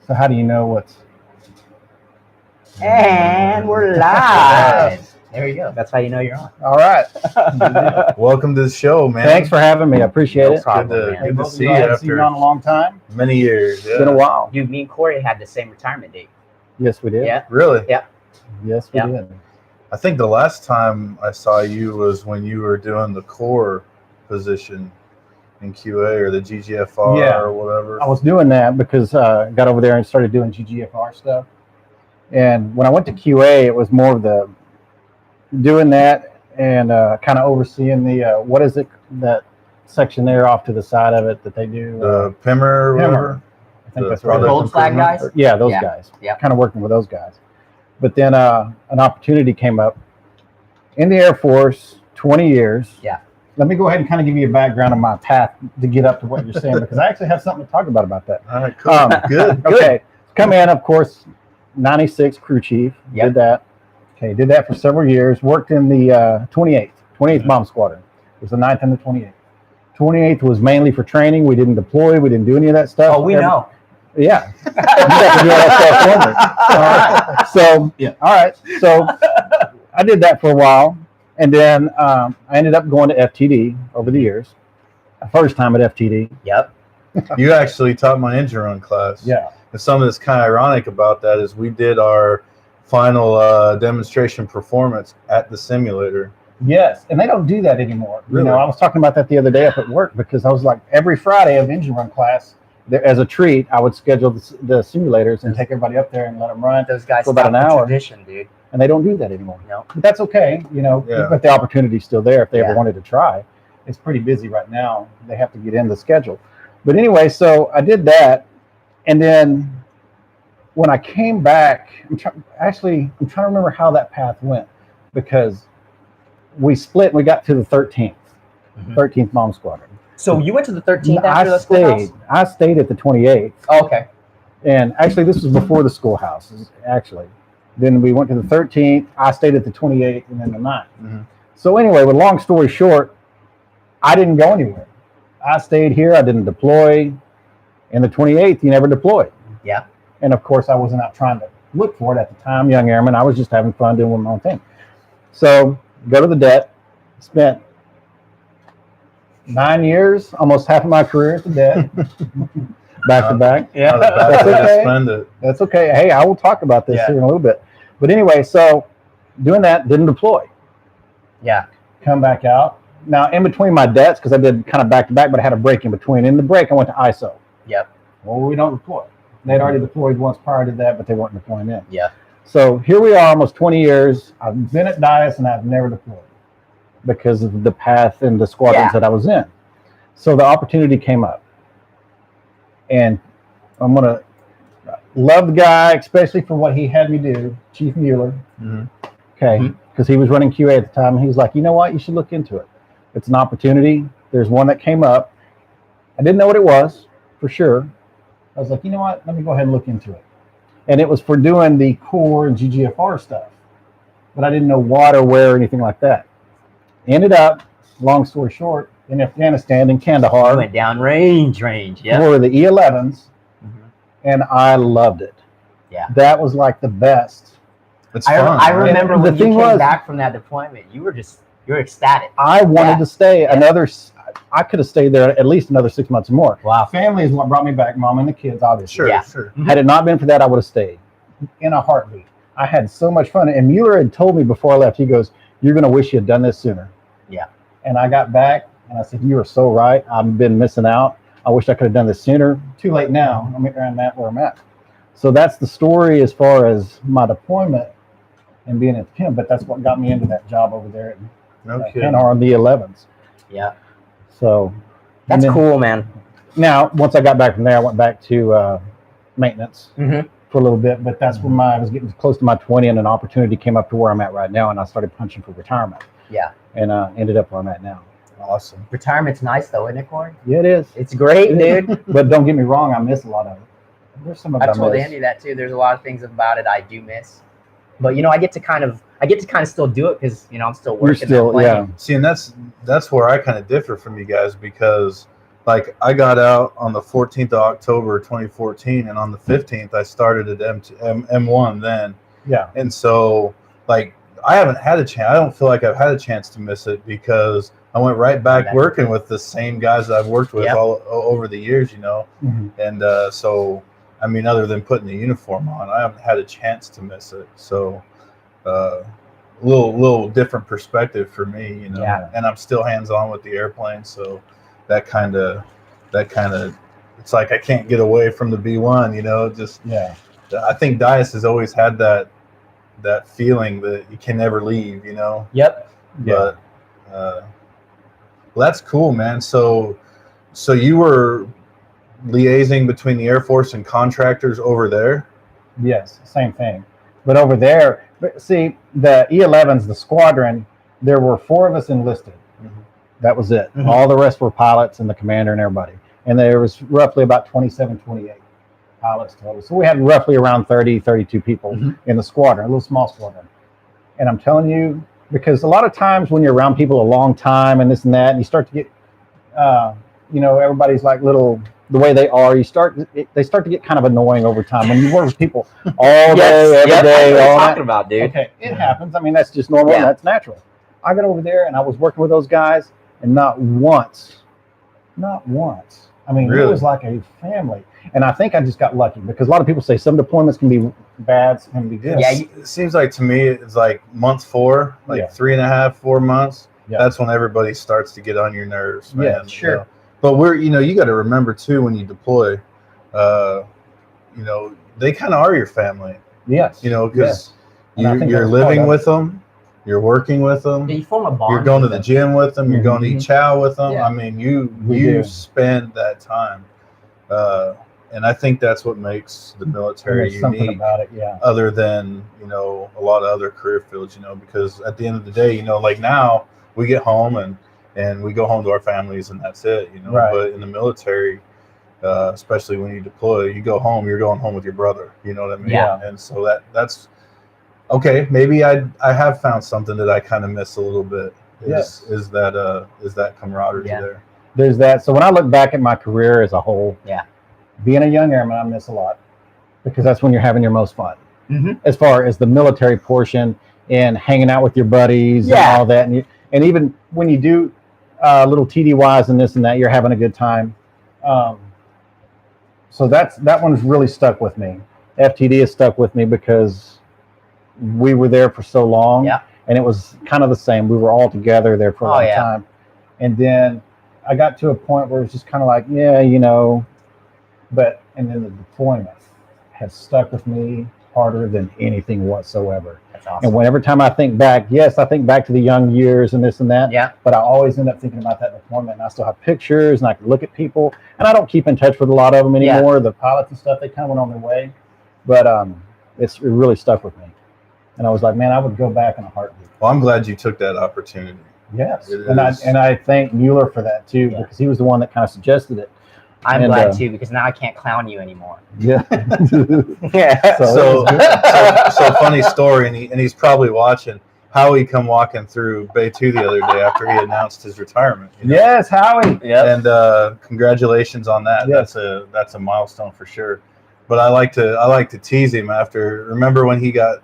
So how do you know what's... And we're live. There you go. That's how you know you're on. All right. Welcome to the show, man. Thanks for having me. I appreciate No it. problem, man. Good to see you I haven't seen you after on a long time. many years. It's been a while. Dude, me and Corey had the same retirement date. Yes, we did. Yeah. Really? Yeah. Yes, we did. I think the last time I saw you was when you were doing the core position in QA or the GGFR or whatever. I was doing that because I got over there and started doing GGFR stuff. And when I went to QA, it was more of the doing that and kind of overseeing the, what is it, that section there off to the side of it that they do? The PIMR or whatever. I think that's The right. gold flag guys? Yeah, those guys. Yeah. Kind of working with those guys. But then an opportunity came up in the Air Force, 20 years. Yeah. Let me go ahead and kind of give you a background of my path to get up to what you're saying, because I actually have something to talk about that. All right, cool. Good. Okay. Come in, of course, 96 crew chief. Yep. Did that. Okay. Did that for several years. Worked in the 28th Bomb Squadron. It was the 9th and the 28th. 28th was mainly for training. We didn't deploy. We didn't do any of that stuff. Oh, we know. Yeah. You got to do all that stuff for me. All right. So, yeah. All right. So I did that for a while. And then I ended up going to FTD over the years. First time at FTD. Yep. You actually taught my engine run class. Yeah. And something that's kind of ironic about that is we did our final demonstration performance at the simulator. Yes, and they don't do that anymore. Really? You know, I was talking about that the other day up at work because I was like, every Friday of engine run class, there, as a treat, I would schedule the simulators and take everybody up there and let them run. Those guys for about an stopped the hour. tradition, dude. And they don't do that anymore. No. But that's okay, you know, but the opportunity's still there if they ever wanted to try. It's pretty busy right now. They have to get in the schedule. But anyway, so I did that. And then when I came back, I'm trying to remember how that path went, because we split and we got to the 13th, 13th Bomb Squadron. So you went to the 13th after the schoolhouse? I stayed at the 28th. Oh, okay. And actually, this was before the schoolhouse, actually. Then we went to the 13th. I stayed at the 28th and then the 9th. Mm-hmm. So anyway, with long story short, I didn't go anywhere. I stayed here. I didn't deploy. In the 28th, you never deployed. Yeah. And of course, I wasn't out trying to look for it at the time, young airman. I was just having fun doing my own thing. So go to the det. Spent 9 years, almost half of my career at the det. Back to back. Yeah, that's okay. That's okay. Hey, I will talk about this here in a little bit. But anyway, so doing that, didn't deploy. Yeah. Come back out. Now, in between my debts, because I did kind of back to back, but I had a break in between. In the break, I went to ISO. Yep. Well, we don't deploy. They'd already deployed once prior to that, but they weren't deploying in. Yeah. So here we are, almost 20 years. I've been at DIAS and I've never deployed because of the path and the squadrons that I was in. So the opportunity came up. And I'm going to love the guy, especially for what he had me do, Chief Mueller. Mm-hmm. Okay. Because he was running QA at the time. And he was like, you know what? You should look into it. It's an opportunity. There's one that came up. I didn't know what it was for sure. I was like, you know what? Let me go ahead and look into it. And it was for doing the core and GGFR stuff. But I didn't know what or where or anything like that. Ended up, long story short, in Afghanistan, in Kandahar. You went down range, yeah. For the E11s, and I loved it. Yeah. That was like the best. It's fun. I remember when you came back from that deployment, you were ecstatic. I wanted to stay another, I could have stayed there at least another 6 months more. Wow. Family is what brought me back, mom and the kids, obviously. Sure. Had it not been for that, I would have stayed in a heartbeat. I had so much fun. And Mueller had told me before I left, he goes, you're going to wish you had done this sooner. Yeah. And I got back and I said, you are so right. I've been missing out. I wish I could have done this sooner. Too late now. I'm around that where I'm at. So that's the story as far as my deployment and being at the camp. But that's what got me into that job over there at Kandahar on the 11s. Yeah. So that's cool, man. Now, once I got back from there, I went back to maintenance for a little bit. But that's when I was getting close to my 20 and an opportunity came up to where I'm at right now. And I started punching for retirement. Yeah. And ended up where I'm at now. Awesome. Retirement's nice though, isn't it, Corey? Yeah, it is. It's great, dude. But don't get me wrong, I miss a lot of it. There's some of it I told Andy that too. There's a lot of things about it I do miss. But I get to kind of still do it because I'm still working. You're still, See, and that's where I kind of differ from you guys, because like I got out on the 14th of October 2014, and on the 15th I started at M1 then. Yeah. And so like I haven't had a chance. I don't feel like I've had a chance to miss it because I went right back working with the same guys that I've worked with all over the years, you know. And so I mean, other than putting the uniform on, I haven't had a chance to miss it. So little different perspective for me, you know. And I'm still hands on with the airplane, so that kind of it's like I can't get away from the B1, you know. Just I think Dias has always had that feeling that you can never leave, you know. But well, that's cool, man. So you were liaising between the Air Force and contractors over there? Yes, same thing. But over there, see, the E11s, the squadron, there were 4 of us enlisted. That was it. All the rest were pilots and the commander and everybody. And there was roughly about 27, 28 pilots total. So we had roughly around 30, 32 people in the squadron, a little small squadron. And I'm telling you, because a lot of times when you're around people a long time and this and that, and you start to get, you know, everybody's like the way they are, they start to get kind of annoying over time. When you work with people all day, every day, all that. Talking about, dude. Okay, it happens. I mean, that's just normal. And that's natural. I got over there and I was working with those guys, and not once. I mean, it was like a family. And I think I just got lucky because a lot of people say some deployments can be bad, some can be good. Yeah, it seems like to me it's like month 4, like 3.5, 4 months. That's when everybody starts to get on your nerves, man. Yeah, sure. You know? But you got to remember too when you deploy, you know, they kind of are your family. Yes. You know, because you're living with them. You're working with them. You form a bond. You're going to the gym with them. You're going to eat chow with them. I mean, you spend that time, and I think that's what makes the military unique. Something about it, other than, you know, a lot of other career fields, you know, because at the end of the day, you know, like now we get home and we go home to our families and that's it, you know. But in the military, especially when you deploy, you go home. You're going home with your brother. You know what I mean? And so that's. Okay, maybe I have found something that I kind of miss a little bit. Is that camaraderie there? There's that. So when I look back at my career as a whole, being a young airman, I miss a lot because that's when you're having your most fun. As far as the military portion and hanging out with your buddies and all that, and even when you do little TDYs and this and that, you're having a good time. So that one's really stuck with me. FTD has stuck with me because we were there for so long, and it was kind of the same. We were all together there for a long time, and then I got to a point where it was just kind of like, you know, and then the deployment has stuck with me harder than anything whatsoever. That's awesome. And whenever time I think back, I think back to the young years and this and that, but I always end up thinking about that deployment, and I still have pictures, and I can look at people, and I don't keep in touch with a lot of them anymore. The pilots and stuff, they kind of went on their way, but it really stuck with me. And I was like, man, I would go back in a heartbeat. Well, I'm glad you took that opportunity. Yes, and I thank Mueller for that too, because he was the one that kind of suggested it. I'm glad too, because now I can't clown you anymore. Yeah. So funny story, and he's probably watching. Howie come walking through Bay 2 the other day after he announced his retirement. You know? Yes, Howie. And congratulations on that. That's a milestone for sure. But I like to tease him after. Remember when he got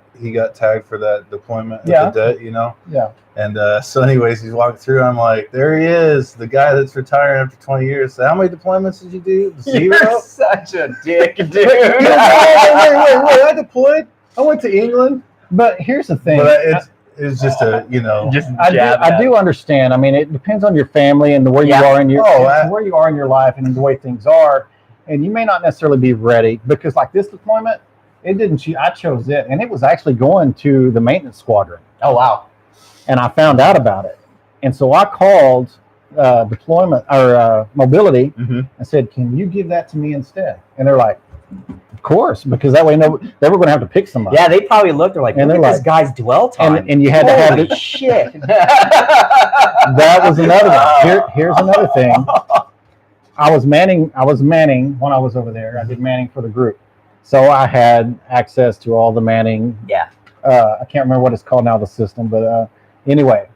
tagged for that deployment at the det, you know? Yeah. And so anyways, he's walking through. I'm like, there he is, the guy that's retiring after 20 years. So how many deployments did you do? 0? You're such a dick, dude. Wait, I deployed. I went to England. But here's the thing. But it's just a, you know. I do understand. I mean, it depends on your family and where you are in your where you are in your life and the way things are. And you may not necessarily be ready because, like this deployment, I chose it, and it was actually going to the maintenance squadron. Oh wow! And I found out about it, and so I called deployment or mobility and said, "Can you give that to me instead?" And they're like, "Of course," because that way they were going to have to pick somebody. Yeah, they probably looked. They're like, "Look at this guy's dwell time," and you had to have it. Shit. That was another one. Here's another thing. I was manning when I was over there. I did manning for the group. So I had access to all the manning. Yeah. I can't remember what it's called now, the system. But anyway,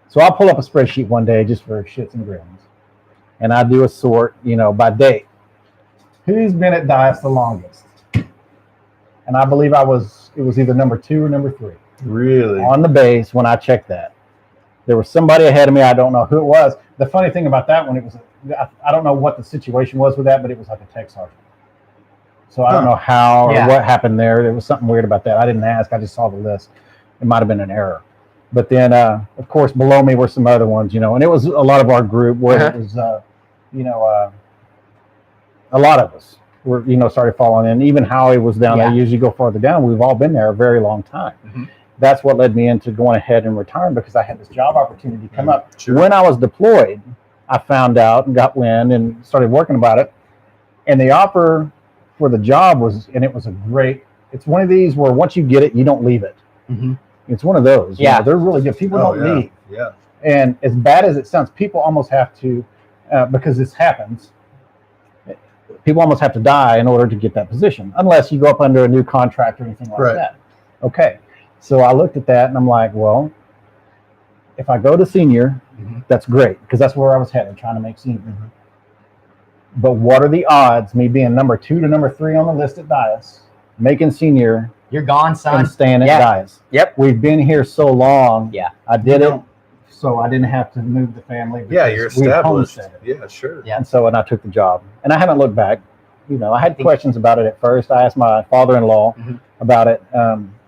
so I'll pull up a spreadsheet one day just for shits and grins. and I do a sort, by date. Who's been at Dias the longest? And I believe it was either number 2 or number 3. Really? On the base when I checked that. There was somebody ahead of me. I don't know who it was. The funny thing about that one, I don't know what the situation was with that, but it was like a tech sergeant. So I don't know how or what happened there. There was something weird about that. I didn't ask. I just saw the list. It might have been an error. But then, of course, below me were some other ones, and it was a lot of our group where it was, a lot of us were, started following in. Even Howie was down there. Usually go farther down. We've all been there a very long time. Mm-hmm. That's what led me into going ahead and retiring, because I had this job opportunity come up. Sure. When I was deployed, I found out and got wind and started working about it. And the offer for the job was it's one of these where once you get it, you don't leave it. Mm-hmm. It's one of those. Yeah. They're really good. People don't leave. Yeah. And as bad as it sounds, people almost have to, because this happens, people almost have to die in order to get that position, unless you go up under a new contract or anything like that. Okay. So I looked at that and I'm like, well, if I go to senior, that's great, because that's where I was headed, trying to make senior. Mm-hmm. But what are the odds, me being number 2 to number 3 on the list at Dias, making senior? You're gone, son. And staying at Dias. Yep. We've been here so long. Yeah. I did it, so I didn't have to move the family. Yeah, you're established. Yeah, sure. Yeah. And I took the job, and I haven't looked back. I had questions about it at first. I asked my father-in-law about it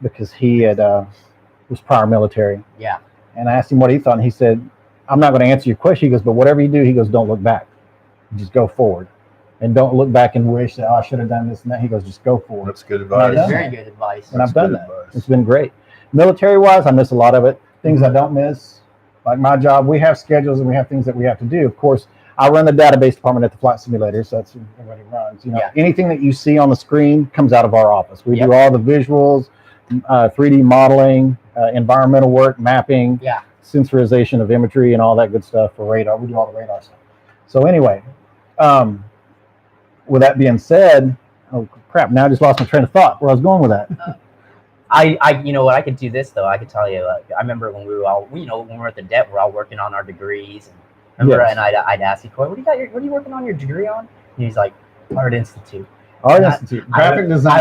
because he was prior military. Yeah. And I asked him what he thought, and he said, "I'm not going to answer your question." He goes, "But whatever you do," he goes, "don't look back. Just go forward. And don't look back and wish that, I should have done this and that." He goes, "Just go forward." That's good advice. That's very good advice. And I've done that. It's been great. Military-wise, I miss a lot of it. Things I don't miss, like my job, we have schedules and we have things that we have to do. Of course, I run the database department at the flight simulator, so that's what it runs. Anything that you see on the screen comes out of our office. We do all the visuals, 3D modeling, environmental work, mapping, sensorization of imagery, and all that good stuff for radar. We do all the radar stuff. So anyway, with that being said, oh crap! Now I just lost my train of thought. Where I was going with that? I could do this though. I could tell you. I remember when we were all, when we were at the DET, we're all working on our degrees. And and I'd ask you, Corey, what are you working on your degree on? And he's like, Art Institute. Art Institute, graphic design.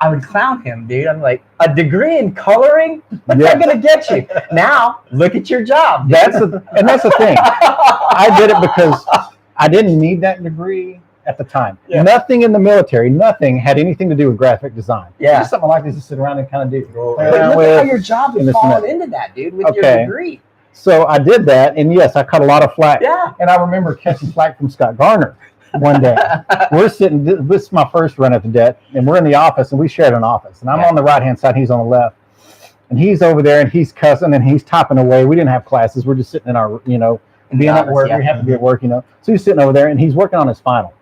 I would clown him, dude. I'm like, a degree in coloring? What's that gonna get you? Now look at your job. Dude. That's the thing. I did it because I didn't need that degree at the time. Yeah. Nothing in the military, nothing had anything to do with graphic design. Yeah. Just something like this to sit around and kind of do. But look at how your job is falling into that, dude, with your degree. So I did that, and yes, I cut a lot of flack. Yeah. And I remember catching flack from Scott Garner one day. We're sitting, this is my first run at the DET, and we're in the office, and we shared an office. And I'm on the right-hand side, he's on the left. And he's over there, and he's cussing, and he's typing away. We didn't have classes. We're just sitting in our, being at work. We have to be at work, So he's sitting over there, and he's working on his final.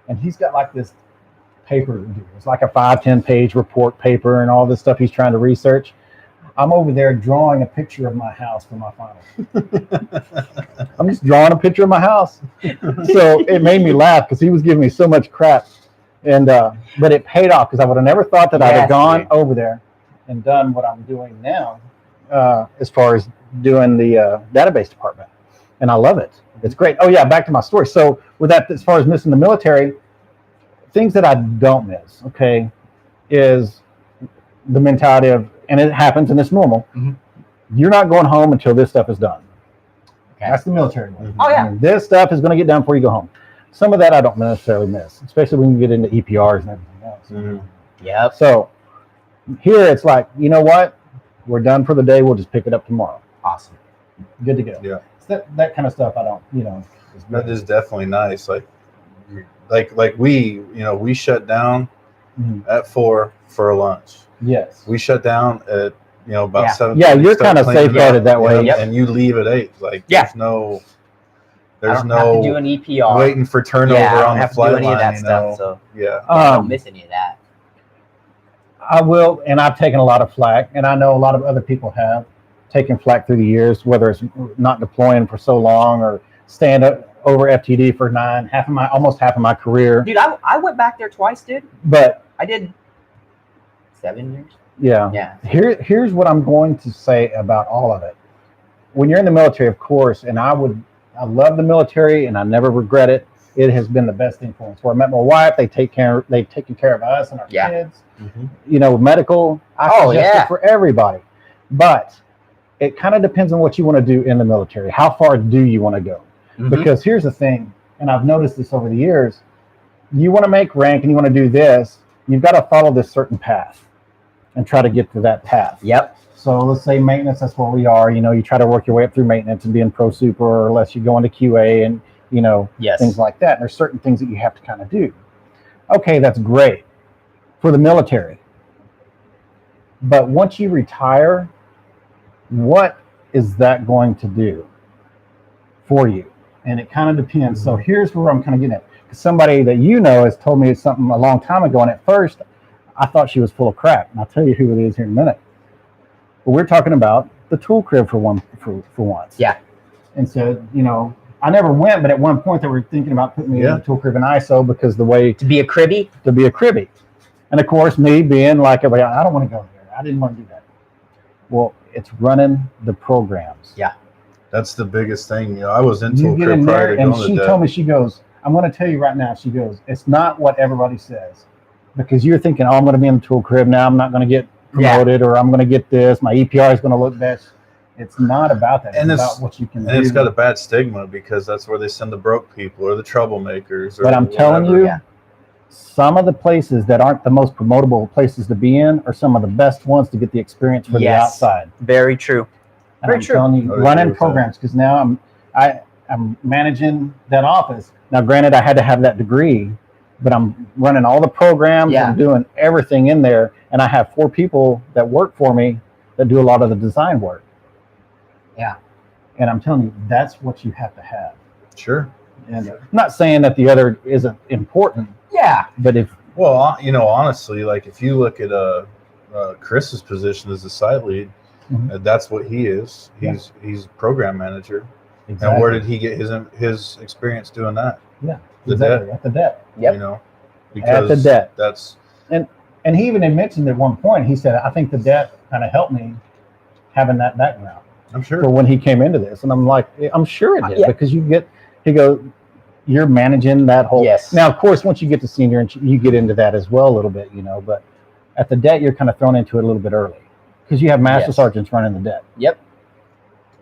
And he's got like this paper to do. It's like a 5-10 page report paper and all this stuff he's trying to research. I'm over there drawing a picture of my house for my final. I'm just drawing a picture of my house. So it made me laugh because he was giving me so much crap. And but it paid off, because I would have never thought that I'd have gone over there and done what I'm doing now as far as doing the database department. And I love it. It's great. Oh, yeah, back to my story. So with that, as far as missing the military, things that I don't miss, is the mentality of, and it happens and it's normal, you're not going home until this stuff is done. Okay. That's the military way. Oh, yeah. This stuff is going to get done before you go home. Some of that I don't necessarily miss, especially when you get into EPRs and everything else. Yep. So here it's like, you know what? We're done for the day. We'll just pick it up tomorrow. Awesome. Good to go. Yeah. That kind of stuff I don't, That is definitely nice. Like we shut down at 4 for a lunch. Yes. We shut down at about 7. Yeah, you're kind of safeguarded that way. And you leave at 8. Like there's no have to do an EPR. Waiting for turnover on the flight line. I don't have to do any of that stuff. So I don't miss any of that. I will, and I've taken a lot of flack, and I know a lot of other people have taken flack through the years, whether it's not deploying for so long or staying over FTD for almost half of my career. Dude, I went back there twice, dude. But I did 7 years. Yeah. Here's what I'm going to say about all of it. When you're in the military, of course, and I would I love the military, and I never regret it. It has been the best influence. Where I met my wife, they've taken care of us and our kids. Mm-hmm. Medical. I suggest it for everybody, but it kind of depends on what you want to do in the military. How far do you want to go? Mm-hmm. Because here's the thing, and I've noticed this over the years. You want to make rank and you want to do this, you've got to follow this certain path and try to get to that path. Yep. So let's say maintenance, that's where we are. You try to work your way up through maintenance and being pro super, or unless you go into QA and, things like that. And there's certain things that you have to kind of do. Okay, that's great for the military. But once you retire, what is that going to do for you? And it kind of depends. Mm-hmm. So here's where I'm kind of getting at. Somebody that has told me something a long time ago, and at first I thought she was full of crap, and I'll tell you who it is here in a minute. But we're talking about the tool crib for once. Yeah. And so, I never went, but at one point they were thinking about putting me in the tool crib in ISO because the way to be a cribby. And of course, me being like everybody, I don't want to go there. I didn't want to do that. Well, it's running the programs. Yeah. That's the biggest thing. I was in tool crib prior to going to that. And she told me, she goes, I'm going to tell you right now, she goes, it's not what everybody says. Because you're thinking, I'm going to be in the tool crib now. I'm not going to get promoted or I'm going to get this. My EPR is going to look best. It's not about that. It's about what you can do. And it's got a bad stigma because that's where they send the broke people or the troublemakers. But I'm telling you, some of the places that aren't the most promotable places to be in are some of the best ones to get the experience for the outside. Very true. And I'm telling you, running programs, because now I'm managing that office. Now, granted, I had to have that degree, but I'm running all the programs. I'm doing everything in there. And I have 4 people that work for me that do a lot of the design work. Yeah. And I'm telling you, that's what you have to have. Sure. And I'm not saying that the other isn't important. Yeah. But honestly, like if you look at Chris's position as a site lead, that's what he is. He's program manager. Exactly. And where did he get his experience doing that? Yeah. At the DET. Yep. Because at the DET. That's and he even had mentioned at one point, he said, I think the DET kind of helped me having that background. I'm sure. For when he came into this. And I'm like, I'm sure it did because he goes, you're managing that whole. Yes. Now, of course, once you get to senior, and you get into that as well a little bit, but at the DET, you're kind of thrown into it a little bit early because you have master sergeants running the DET. Yep.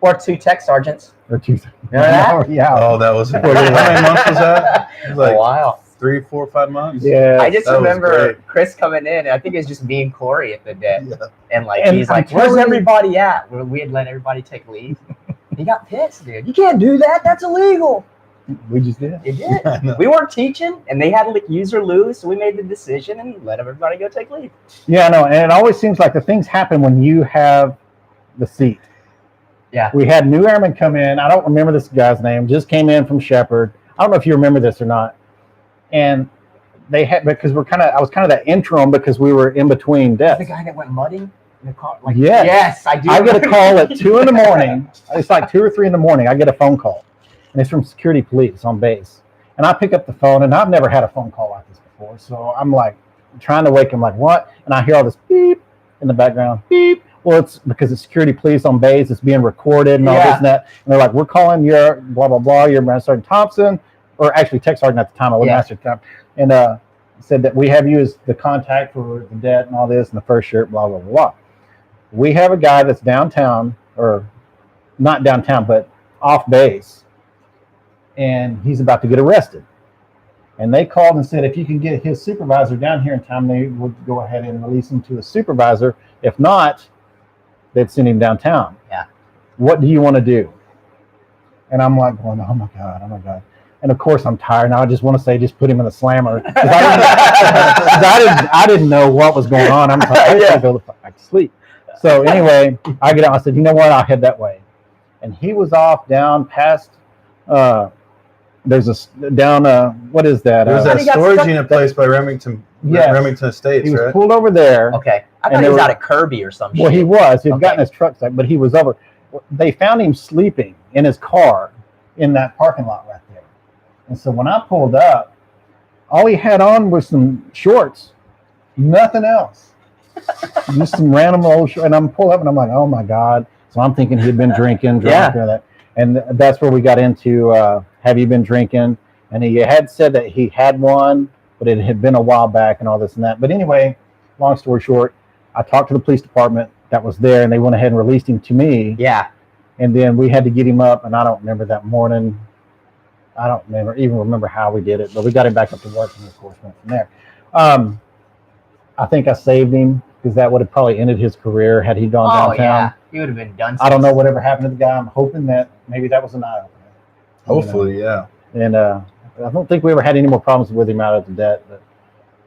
Or 2 tech sergeants. Or 2. Yeah. Oh, that was. How many months was that? It was like a while. 3, 4, 5 months. Yeah. I just remember Chris coming in, and I think it was just me and Corey at the DET. Yeah. And he's like, where's everybody at? Well, we had let everybody take leave. He got pissed, dude. You can't do that. That's illegal. We just did. It did. We weren't teaching, and they had to use or lose, so we made the decision and let everybody go take leave. Yeah, no, and it always seems like the things happen when you have the seat. Yeah. We had new airmen come in. I don't remember this guy's name. Just came in from Shepherd. I don't know if you remember this or not. And they had, because I was kind of that interim because we were in between deaths. The guy that went mudding in the car? Yes, I do. I get a call at 2 a.m. It's like 2 or 3 a.m. I get a phone call. And it's from security police on base. And I pick up the phone, and I've never had a phone call like this before. So I'm like trying to wake him, like, what? And I hear all this beep in the background, beep. Well, it's because it's security police on base. It's being recorded and all this and that. And they're like, we're calling your blah, blah, blah, your Master Sergeant Thompson, or actually Tech Sergeant at the time. I wasn't Master Sergeant. And said that we have you as the contact for the DET and all this and the first shirt, blah, blah, blah. We have a guy that's downtown, or not downtown, but off base, and he's about to get arrested. And they called and said, if you can get his supervisor down here in time, they would go ahead and release him to a supervisor. If not, they'd send him downtown. Yeah. What do you want to do? And I'm like going, oh my God. And of course I'm tired. Now I just want to say, just put him in the slammer. I didn't know what was going on. I'm like, I just go back to sleep. So anyway, I get out. I said, you know what? I'll head that way. And he was off down past, there's a down, what is that? There's that storage unit place by Remington Estates, he was pulled over there. Okay. I thought he was out of Kirby or something. Well, he was. He had gotten his truck stuck, but he was over. They found him sleeping in his car in that parking lot right there. And so when I pulled up, all he had on was some shorts, nothing else. Just some random old shorts. And I'm pulled up and I'm like, oh my God. So I'm thinking he'd been drinking, or that. And that's where we got into, have you been drinking? And he had said that he had one, but it had been a while back and all this and that. But anyway, long story short, I talked to the police department that was there, and they went ahead and released him to me. Yeah. And then we had to get him up, and I don't remember that morning. I don't remember how we did it, but we got him back up to work, and of course went from there. I think I saved him because that would have probably ended his career had he gone downtown. Yeah, he would have been done. I don't know whatever happened to the guy. I'm hoping that maybe that was an eye opener. Hopefully, yeah. And I don't think we ever had any more problems with him out of the debt, but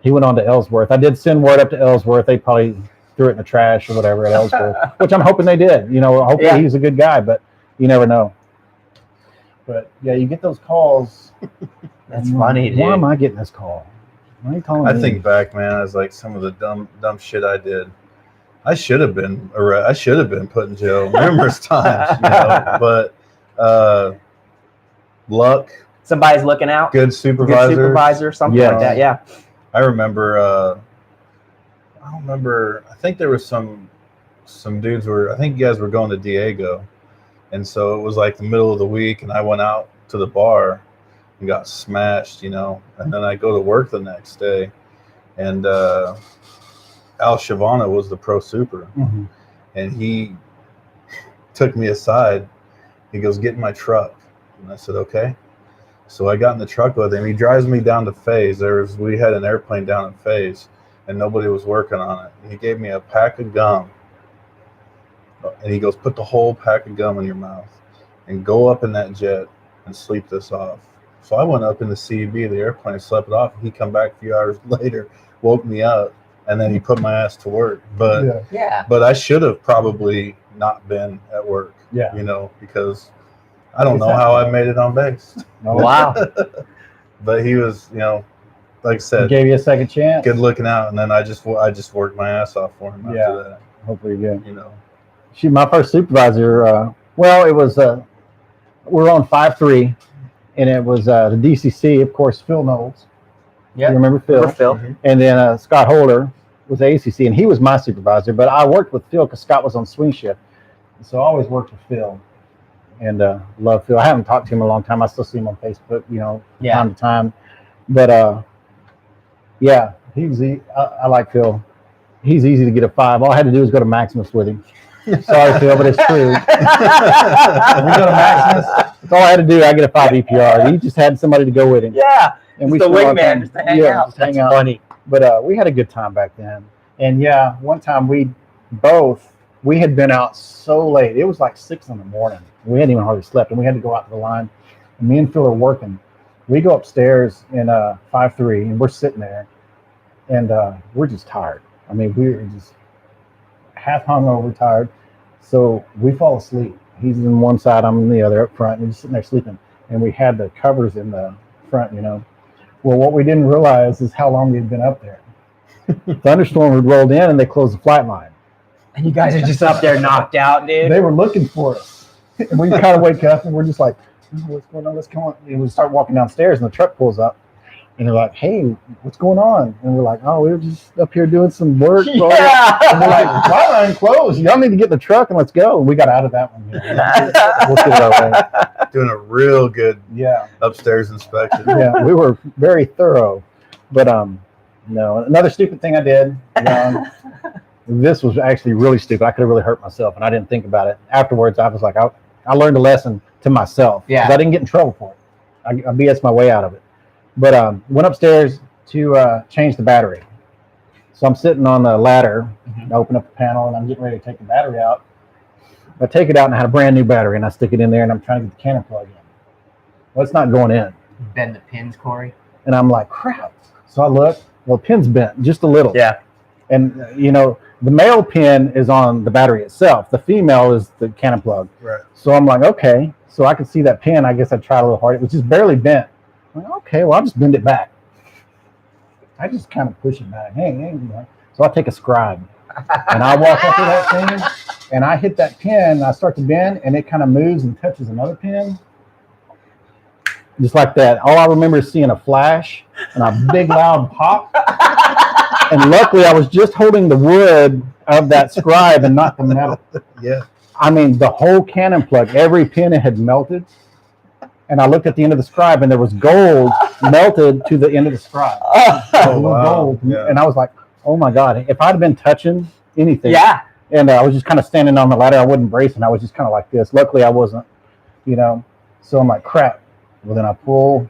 he went on to Ellsworth. I did send word up to Ellsworth. They probably threw it in the trash or whatever at Ellsworth, which I'm hoping they did. Hopefully he's a good guy, but you never know. But yeah, you get those calls. That's funny, dude. Why am I getting this call? Why are you calling me? I think back, man, as like some of the dumb shit I did. I should have been put in jail numerous times, but luck. Somebody's looking out. Good supervisor, something like that. Yeah. I remember. I don't remember. I think there was some dudes I think you guys were going to Diego, and so it was like the middle of the week, and I went out to the bar and got smashed, and then I go to work the next day, and Al Shavana was the pro super, and he took me aside. He goes, "Get in my truck," and I said, "Okay." So I got in the truck with him. He drives me down to Faze. We had an airplane down at Faze, and nobody was working on it. And he gave me a pack of gum, and he goes, "Put the whole pack of gum in your mouth, and go up in that jet and sleep this off." So I went up in the CB of the airplane, slept it off, and he come back a few hours later, woke me up, and then he put my ass to work. But but I should have probably not been at work. Because I don't know how I made it on base. Wow. But he was, like I said, he gave you a second chance. Good looking out, and then I just worked my ass off for him after that. Hopefully you did. My first supervisor. It was we were on 5-3, and it was the DCC, of course, Phil Knowles. Yeah, you remember Phil? And then Scott Holder was ACC, and he was my supervisor. But I worked with Phil because Scott was on swing shift, so I always worked with Phil. And love Phil. I haven't talked to him in a long time. I still see him on Facebook, time to time. But I like Phil. He's easy to get a 5. All I had to do was go to Maximus with him. Sorry, Phil, but it's true. When we go to Maximus, that's all I had to do. I get a 5 EPR. He just had somebody to go with him. Yeah, and we the wingman just to hang out. Just hang out. Funny. But we had a good time back then. And one time we had been out so late. It was like 6 in the morning. We hadn't even hardly slept, and we had to go out to the line. And me and Phil are working. We go upstairs in 5-3, and we're sitting there, and we're just tired. I mean, we're just half hungover, tired. So we fall asleep. He's in one side, I'm in the other up front, and we're just sitting there sleeping. And we had the covers in the front, Well, what we didn't realize is how long we had been up there. Thunderstorm had rolled in, and they closed the flight line. And you guys are just up there knocked out, dude. They were looking for us. And we kind of wake up, and we're just like, what's going on? Let's come on. And we start walking downstairs, and the truck pulls up. And they're like, "Hey, what's going on?" And we're like, "Oh, we were just up here doing some work." Yeah. And they're like, "Flight line closed. Y'all need to get in the truck and let's go." And we got out of that one. We'll get it our way. Doing a real good upstairs inspection. Yeah, we were very thorough. But no, another stupid thing I did. This was actually really stupid. I could have really hurt myself, and I didn't think about it. Afterwards, I was like, I learned a lesson to myself. Yeah. I didn't get in trouble for it. I BS my way out of it. But went upstairs to change the battery. So I'm sitting on the ladder, I open up the panel, and I'm getting ready to take the battery out. I take it out, and I had a brand new battery, and I stick it in there, and I'm trying to get the cannon plug in. Well, it's not going in. Bend the pins, Corey. And I'm like, crap. So I look. Well, the pin's bent just a little. Yeah. And, the male pin is on the battery itself. The female is the cannon plug. Right. So I'm like, okay. So I could see that pin. I guess I tried a little hard. It was just barely bent. I'm like, okay, well, I'll just bend it back. I just kind of push it back. Hey. So I take a scribe. And I walk up to that thing, and I hit that pin, and I start to bend, and it kind of moves and touches another pin. Just like that. All I remember is seeing a flash and a big loud pop. And luckily, I was just holding the wood of that scribe and not the metal. Yeah. I mean, the whole cannon plug, every pin it had melted. And I looked at the end of the scribe, and there was gold melted to the end of the scribe. Oh, wow. Gold. Yeah. And I was like, oh my God, if I'd have been touching anything. Yeah. And I was just kind of standing on the ladder. I wasn't bracing. I was just kind of like this. Luckily, I wasn't, So I'm like, crap. Well, then I pull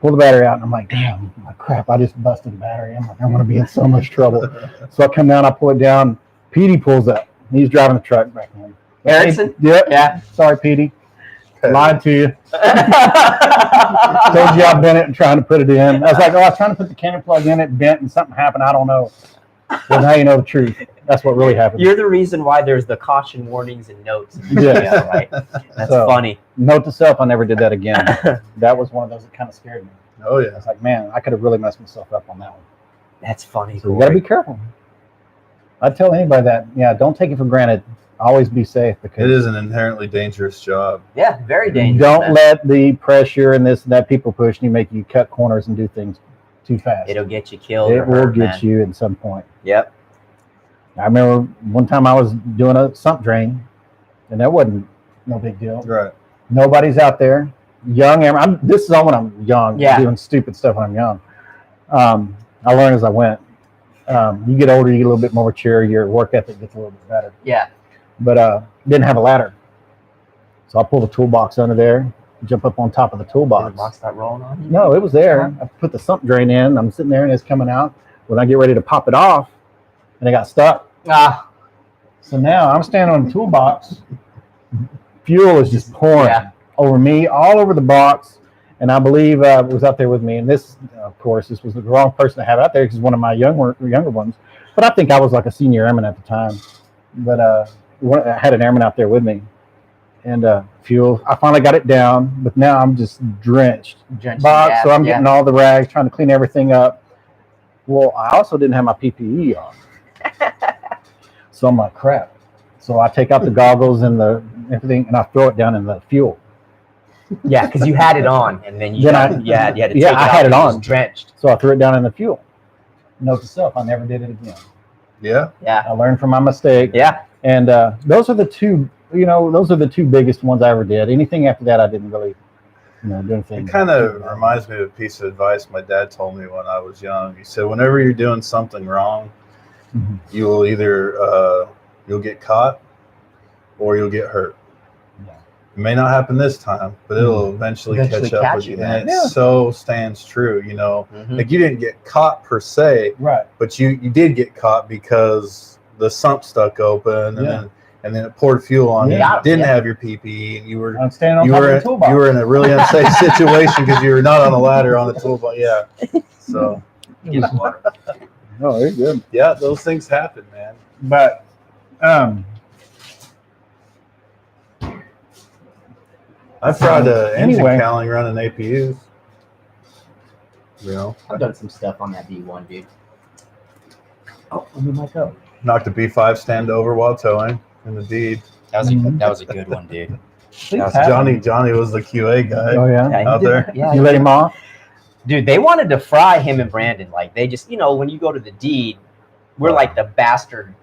the battery out, and I'm like, damn, crap, I just busted the battery. I'm like, I'm going to be in so much trouble. So I come down, I pull it down. Petey pulls up. He's driving the truck back in. Erickson? Yep. Yeah. Sorry, Petey. Lied to you. Told you I bent it and trying to put it in. I was like, I was trying to put the cannon plug in, it bent, and something happened. I don't know. Well, now you know the truth. That's what really happened. You're the reason why there's the caution warnings and notes. Yeah. Right? That's funny. Note to self, I never did that again. That was one of those that kind of scared me. Oh, yeah. I was like, man, I could have really messed myself up on that one. That's funny. So you got to be careful. I'd tell anybody that, don't take it for granted. Always be safe, because it is an inherently dangerous job. Yeah, very dangerous. Don't let the pressure and this and that people pushing you make you cut corners and do things too fast. It'll get you killed. It will get you at some point. Yep. I remember one time I was doing a sump drain, and that wasn't no big deal. Right. Nobody's out there. Young, this is all when I'm young. Yeah. Doing stupid stuff when I'm young. I learned as I went. You get older, you get a little bit more mature. Your work ethic gets a little bit better. Yeah. But didn't have a ladder, so I pulled the toolbox under there, jump up on top of the toolbox. Did the box start rolling on you? No, it was there. I put the sump drain in. I'm sitting there, and it's coming out. When I get ready to pop it off, and it got stuck. So now I'm standing on the toolbox. Fuel is just pouring over me, all over the box. And I believe was out there with me. And this, of course, this was the wrong person to have out there, because one of my younger ones. But I think I was like a senior airman at the time. But I had an airman out there with me. And fuel, I finally got it down. But now I'm just drenched. Box, so I'm getting all the rags, trying to clean everything up. Well, I also didn't have my PPE on. So I'm like, crap. So I take out the goggles and the everything, and I throw it down in the fuel. Yeah, because you had it on, and then you had to take it I had it on. It was drenched. So I threw it down in the fuel. Note to self, I never did it again. Yeah. Yeah. I learned from my mistake. Yeah. And those are the two, those are the two biggest ones I ever did. Anything after that, I didn't really, do anything. It kind of reminds me of a piece of advice my dad told me when I was young. He said, whenever you're doing something wrong, you will either you'll get caught or you'll get hurt. Yeah. It may not happen this time, but it'll eventually catch up with you. And it so stands true, Like you didn't get caught per se, right? But you did get caught because the sump stuck open, and then it poured fuel on you. You didn't have your PPE, and you were in a really unsafe situation because you were not on a ladder on the toolbox. Yeah. So. Oh, you're good. Yeah, those things happen, man. But I've tried engine cowling running APUs. I've done some stuff on that B1, dude. Oh, let me mic up. Knocked a B5 stand over while towing in the deed. That was a good one, dude. Johnny was the QA guy. Oh yeah, out there. Yeah, you let him off. Dude, they wanted to fry him and Brandon. Like, they just, when you go to the deed, we're like the bastard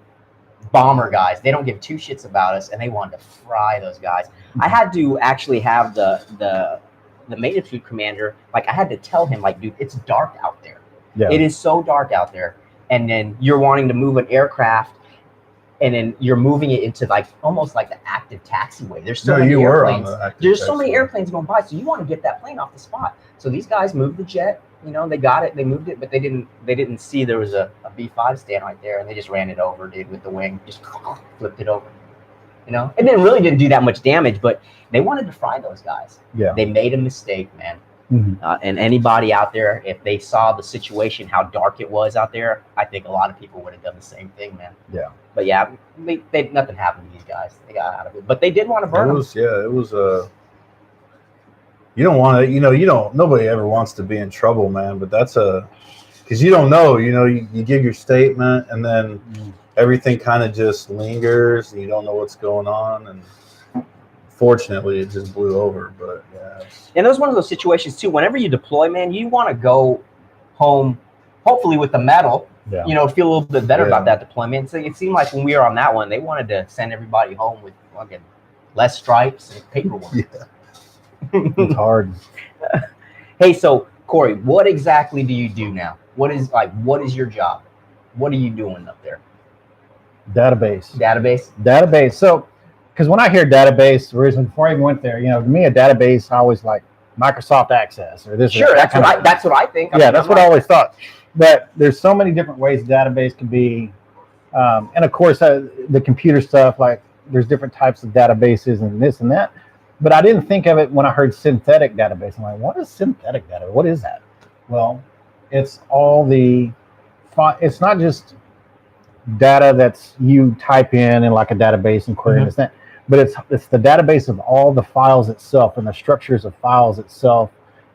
bomber guys. They don't give two shits about us, and they wanted to fry those guys. I had to actually have the maintenance fleet commander, like, I had to tell him, like, dude, it's dark out there. Yeah. It is so dark out there. And then you're wanting to move an aircraft, and then you're moving it into like almost like the active taxiway. There's so many airplanes. There's so many airplanes going by, so you want to get that plane off the spot. So these guys moved the jet. They got it. They moved it, but they didn't see there was a B5 stand right there, and they just ran it over, dude, with the wing. Just flipped it over. It didn't do that much damage, but they wanted to fry those guys. Yeah. They made a mistake, man. Mm-hmm. And anybody out there, if they saw the situation, how dark it was out there, I think a lot of people would have done the same thing, man. Yeah. But yeah, nothing happened to these guys. They got out of it, but they did want to burn them. It was you don't want to, nobody ever wants to be in trouble, man. But that's because you don't know, you give your statement, and then everything kind of just lingers, and you don't know what's going on, and fortunately, it just blew over. But yeah. And that was one of those situations too. Whenever you deploy, man, you want to go home, hopefully with the medal. Yeah. Feel a little bit better about that deployment. So it seemed like when we were on that one, they wanted to send everybody home with fucking less stripes and paperwork. Yeah. It's hard. Hey, so Corey, what exactly do you do now? What is your job? What are you doing up there? Database. So, because when I hear database, the reason before I even went there, to me a database, I always like Microsoft Access or this. Sure, that's what I think. That's what I always thought. But there's so many different ways a database can be, and of course the computer stuff. Like there's different types of databases and this and that. But I didn't think of it when I heard synthetic database. I'm like, what is synthetic database? What is that? Well, it's all it's not just data that's you type in like a database and query this that, but it's the database of all the files itself and the structures of files itself,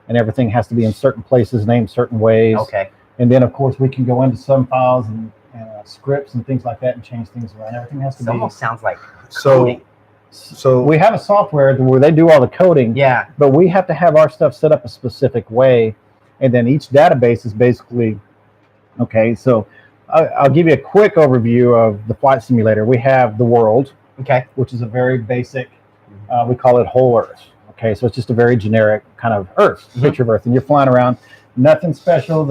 and everything has to be in certain places, named certain ways. Okay. And then of course we can go into some files and scripts and things like that and change things around. Everything has to be. Almost sounds like coding. So we have a software where they do all the coding. Yeah. But we have to have our stuff set up a specific way, and then each database is basically okay. So I'll give you a quick overview of the flight simulator. We have the world, okay, which is a very basic. We call it whole Earth. Okay, so it's just a very generic kind of Earth picture of Earth, and you're flying around. Nothing special.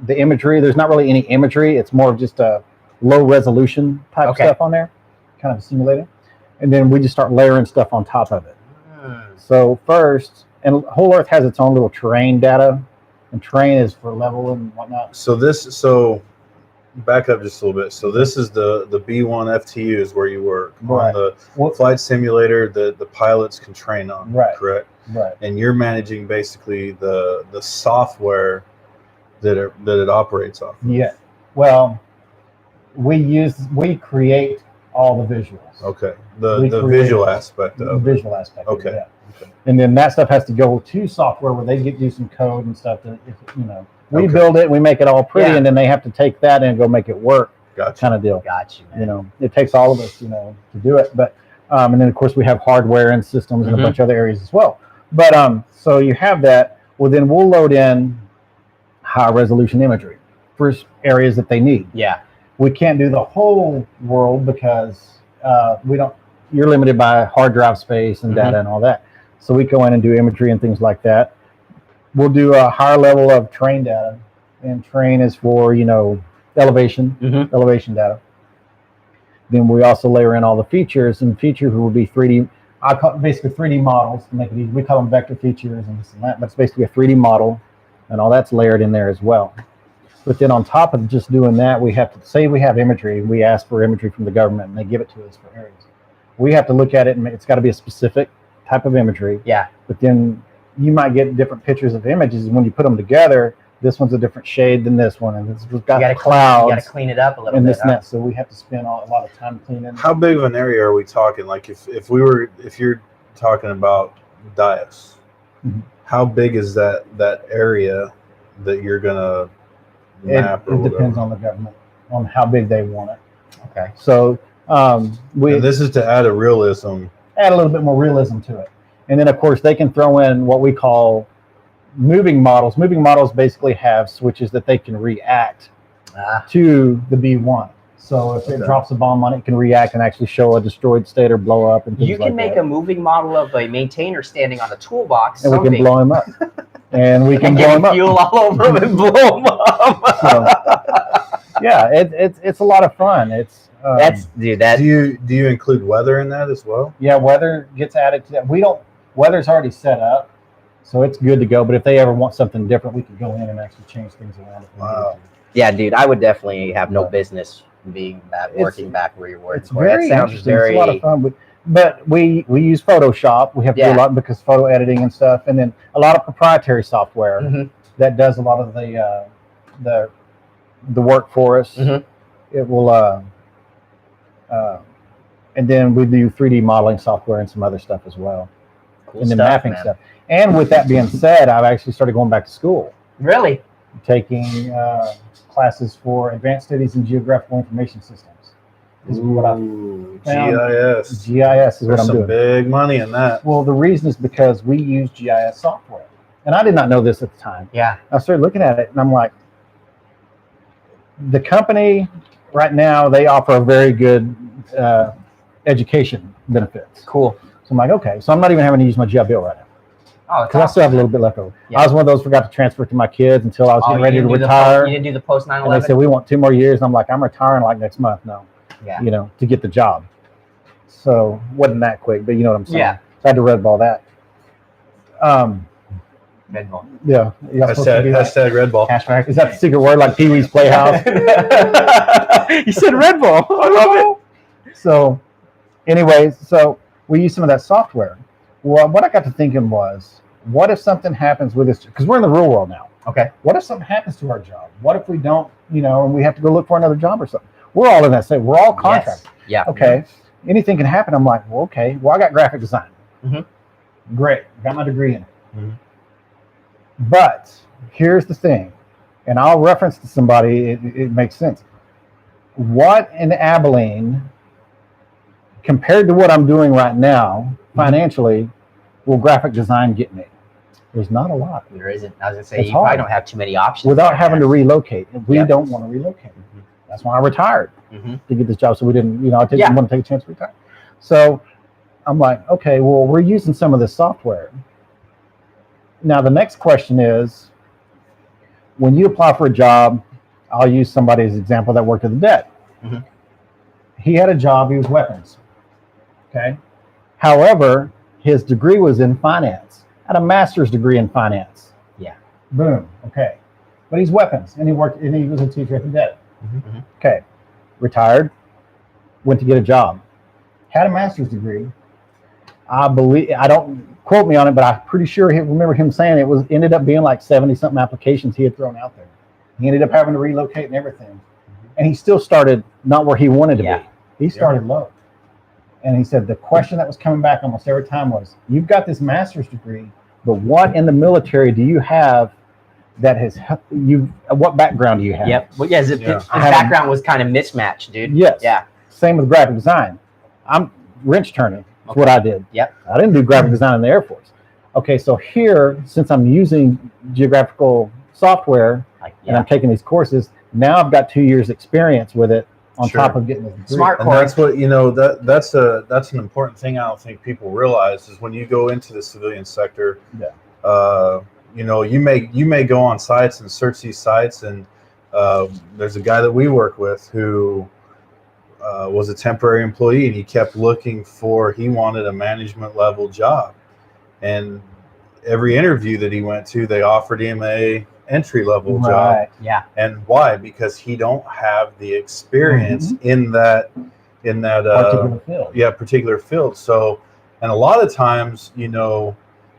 The imagery. There's not really any imagery. It's more of just a low resolution type stuff on there, kind of a simulator. And then we just start layering stuff on top of it. So first, and whole Earth has its own little terrain data. And terrain is for level and whatnot. So back up just a little bit. So this is the B1 FTUs where you work on the flight simulator that the pilots can train on. Right. Correct. Right. And you're managing basically the software that it operates off of. Yeah. Well, we create all the visuals. Okay. The visual aspect of the visual aspect. Okay. Of it, yeah. Okay. And then that stuff has to go to software where they do some code and stuff. We build it, we make it all pretty, and then they have to take that and go make it work. Gotcha. Kind of deal. Gotcha. Man. It takes all of us, to do it. But and then of course we have hardware and systems and a bunch of other areas as well. But so you have that. Well, then we'll load in high resolution imagery for areas that they need. Yeah. We can't do the whole world because you're limited by hard drive space and data and all that. So we go in and do imagery and things like that. We'll do a higher level of terrain data, and terrain is for, elevation data. Then we also layer in all the features, and features will be 3D. I call it basically 3D models to make it easy. We call them vector features and this and that, but it's basically a 3D model, and all that's layered in there as well. But then on top of just doing that, we have to say we have imagery. We ask for imagery from the government, and they give it to us for areas. We have to look at it, and it's got to be a specific type of imagery. Yeah. But then you might get different pictures of images, and when you put them together, this one's a different shade than this one, and we've got clouds. You got to clean it up a little and bit. This and that, so we have to spend a lot of time cleaning. How big of an area are we talking? Like if you're talking about Dias, how big is that area that you're gonna map? It depends on the government on how big they want it. Okay. So and this is to add a little bit more realism to it. And then, of course, they can throw in what we call moving models. Moving models basically have switches that they can react to the B1. So if it drops a bomb on it, it can react and actually show a destroyed state or blow up. And things you can make a moving model of a maintainer standing on a toolbox. And we can blow him up. And we can blow him up. Fuel all over him and blow him up. So, yeah, it's a lot of fun. Do you include weather in that as well? Yeah, weather gets added to that. Weather's already set up, so it's good to go. But if they ever want something different, we could go in and actually change things around. Wow. Yeah, dude, I would definitely have no business working back where you're working. It's very interesting. It's a lot of fun. But we use Photoshop. We have to do a lot because photo editing and stuff, and then a lot of proprietary software that does a lot of the work for us. It will. And then we do 3D modeling software and some other stuff as well. Cool and then stuff, mapping man. stuff. And with that being said, I've actually started going back to school. Really? Taking classes for advanced studies in geographical information systems. Is what I found. GIS. GIS is what I'm doing. Big money in that. Well, the reason is because we use GIS software. And I did not know this at the time. Yeah. I started looking at it and I'm like, the company right now, they offer a very good education benefits. Cool. So I'm like, okay. So I'm not even having to use my GI Bill right now. Oh, because I still have a little bit left over. Yeah. I was one of those forgot to transfer it to my kids until I was getting ready to retire. You didn't do the post 9/11? And they said, we want 2 more years. And I'm like, I'm retiring like next month. No. Yeah. You know, to get the job. So wasn't that quick, but you know what I'm saying. Yeah. So I had to red ball that. Red ball. Yeah. Hashtag red ball. Is that the secret word like Pee Wee's Playhouse? You said red ball. I love it. So anyways, so we use some of that software. Well, what I got to thinking was, what if something happens with this? Because we're in the real world now. Okay. What if something happens to our job? What if we don't, you know, and we have to go look for another job or something? We're all in that state. We're all contractors. Yes. Yeah. Okay. Anything can happen. I'm like, well, okay. Well, I got graphic design. Mm-hmm. Great. Got my degree in it. Mm-hmm. But here's the thing, and I'll reference to somebody. It makes sense. What in Abilene, compared to what I'm doing right now, financially, will graphic design get me? There's not a lot. There isn't. I was going to say, you probably don't have too many options. Without having to relocate. We don't want to relocate. Mm-hmm. That's why I retired to get this job. So we didn't, you know, I didn't want to take a chance to retire. So I'm like, okay, well, we're using some of this software. Now, the next question is, when you apply for a job, I'll use somebody's example that worked at the DET. Mm-hmm. He had a job, he was weapons. Okay. However, his degree was in finance, had a master's degree in finance. Yeah. Boom. Okay. But he's weapons, and he was a teacher at the DET. Mm-hmm. Okay. Retired, went to get a job, had a master's degree. I don't quote me on it, but I'm pretty sure remember him saying ended up being like 70 something applications he had thrown out there. He ended up having to relocate and everything. And he still started not where he wanted to be. He started low. And he said the question that was coming back almost every time was, you've got this master's degree, but what in the military do you have that has what background do you have? Yep. Well, his background was kind of mismatched, dude. Yes. Yeah. Same with graphic design. I'm wrench turning. That's what I did. Yep. I didn't do graphic design in the Air Force. Okay, so here, since I'm using geographical software and I'm taking these courses, now I've got 2 years experience with it on top of getting this degree. Smart, and that's what, you know, that's an important thing I don't think people realize is when you go into the civilian sector, you know, you may go on sites and search these sites, and there's a guy that we work with who was a temporary employee, and he kept looking he wanted a management level job, and every interview that he went to, they offered him a entry level job. Yeah. And why? Because he don't have the experience in that particular field. Particular field. So, and a lot of times, you know,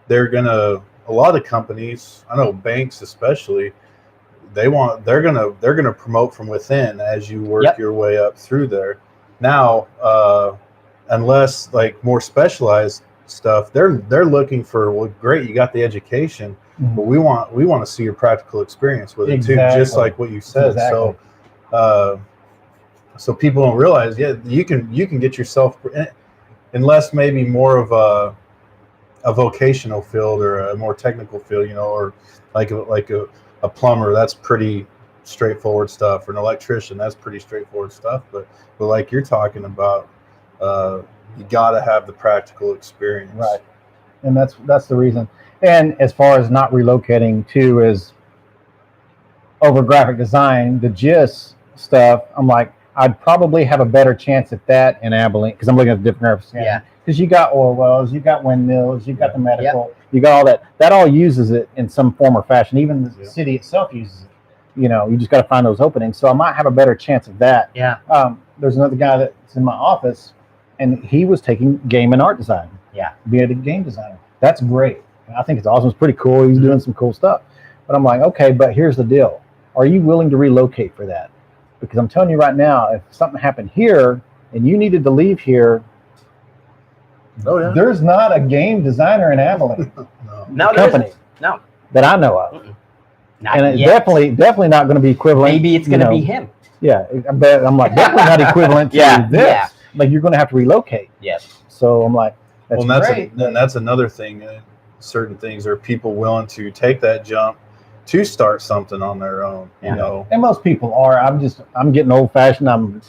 a lot of companies, I know banks especially, they're gonna promote from within as you work your way up through there. Now, unless like more specialized stuff, they're looking for, well, great, you got the education, but we want to see your practical experience with it too, just like what you said. So, so people don't realize, you can get yourself, unless maybe more of a vocational field or a more technical field, you know, or like a plumber, that's pretty straightforward stuff, or an electrician, that's pretty straightforward stuff. But like you're talking about, you got to have the practical experience, right? And that's the reason. And as far as not relocating too, is over graphic design, the GIS stuff, I'm like, I'd probably have a better chance at that in Abilene, because I'm looking at the different graphics. Yeah. Because you got oil wells, you got windmills, you got the medical, you got all that. That all uses it in some form or fashion. Even the city itself uses it. You know, you just got to find those openings. So I might have a better chance of that. Yeah. There's another guy that's in my office, and he was taking game and art design. Yeah. Being a game designer. That's great. I think it's awesome. It's pretty cool. He's doing some cool stuff. But I'm like, okay, but here's the deal. Are you willing to relocate for that? Because I'm telling you right now, if something happened here and you needed to leave here, there's not a game designer in Abilene. No, company. No. That I know of. Not and it's yet. definitely not going to be equivalent. Maybe it's going to be him. Yeah. But I'm like, definitely not equivalent to this. Yeah. Like, you're going to have to relocate. Yes. So I'm like, that's great. That's another thing. Certain things, are people willing to take that jump to start something on their own, you know? And most people are. I'm getting old fashioned.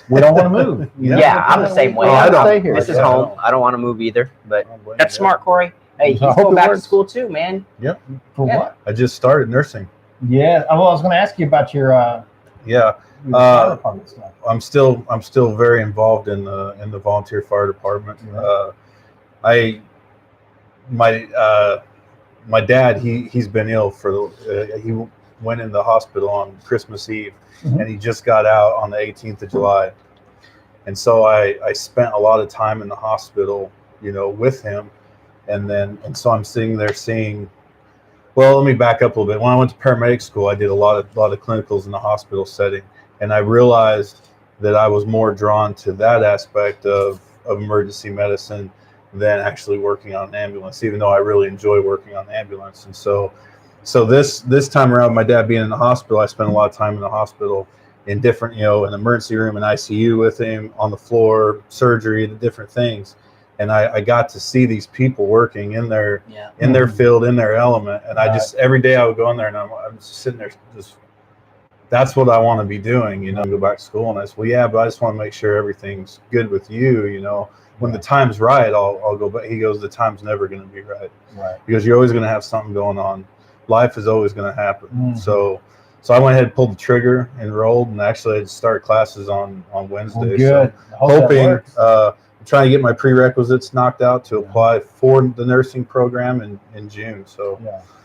We don't want to move. Yeah, I'm the same way. I don't. Stay here. This is home. I don't want to move either. But that's smart, Corey. Hey, he's I hope going it back to works. school too, man. Yep. For Yeah. what? I just started nursing. Yeah. Well, I was going to ask you about your Yeah. fire department stuff. I'm still very involved in the volunteer fire department. My dad, he's been ill he went in the hospital on Christmas Eve, and he just got out on the 18th of July. And so I spent a lot of time in the hospital, with him. And so I'm sitting there seeing, well, let me back up a little bit. When I went to paramedic school, I did a lot of clinicals in the hospital setting. And I realized that I was more drawn to that aspect of emergency medicine than actually working on an ambulance, even though I really enjoy working on the ambulance. And so this time around, my dad being in the hospital, I spent a lot of time in the hospital in different, an emergency room, an ICU with him, on the floor, surgery, the different things. And I got to see these people working in their field, in their element. And I just, every day I would go in there and I'm just sitting there, that's what I want to be doing, go back to school. And I said, well, yeah, but I just want to make sure everything's good with you, when the time's right, I'll go back. He goes, the time's never going to be right. Because you're always going to have something going on. Life is always going to happen. Mm-hmm. So I went ahead and pulled the trigger, enrolled, and actually I had started classes on Wednesday. Well, good. So hoping, trying to get my prerequisites knocked out to apply for the nursing program in June. So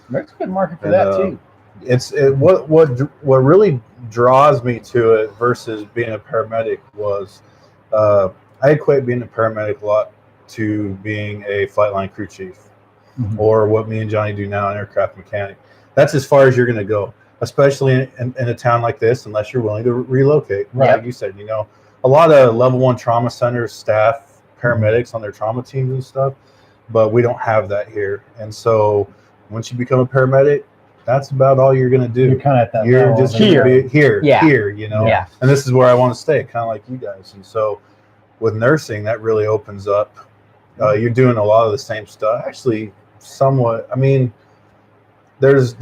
there's a good market for that too. What really draws me to it versus being a paramedic was I equate being a paramedic a lot to being a flight line crew chief, or what me and Johnny do now, an aircraft mechanic. That's as far as you're going to go, especially in a town like this, unless you're willing to relocate. Right. Like you said, a lot of level 1 trauma centers staff paramedics on their trauma teams and stuff, but we don't have that here. And so once you become a paramedic, that's about all you're going to do. You're kind of at that You're level just here, here. Yeah. And this is where I want to stay, kind of like you guys. And so with nursing, that really opens up. You're doing a lot of the same stuff. Actually, somewhat. I mean, there's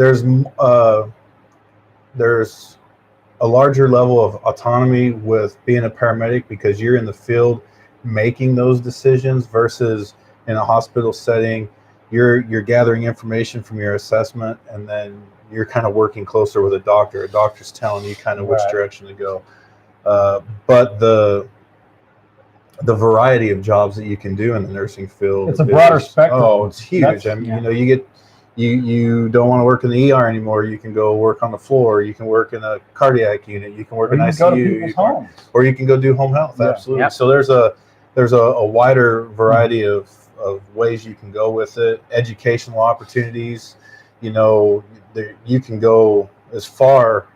a larger level of autonomy with being a paramedic because you're in the field making those decisions versus in a hospital setting. You're gathering information from your assessment, and then you're kind of working closer with a doctor. A doctor's telling you kind of which direction to go. But the variety of jobs that you can do in the nursing field, it's a broader spectrum. Oh, it's huge. I mean, you don't want to work in the ER anymore. You can go work on the floor. You can work in a cardiac unit. You can work in ICU. Go to people's homes. Or you can go do home health. Yeah. Absolutely. Yep. So there's a wider variety of ways you can go with it. Educational opportunities. You can go as far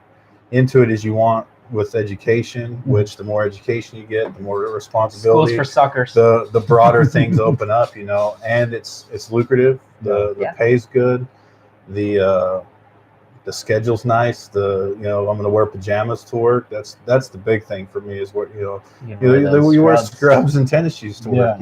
into it as you want with education, which the more education you get, the more responsibility. Schools for suckers. The broader things open up, and it's lucrative. The pay's good. The schedule's nice. I'm going to wear pajamas to work. That's the big thing for me is what you wear scrubs and tennis shoes to work.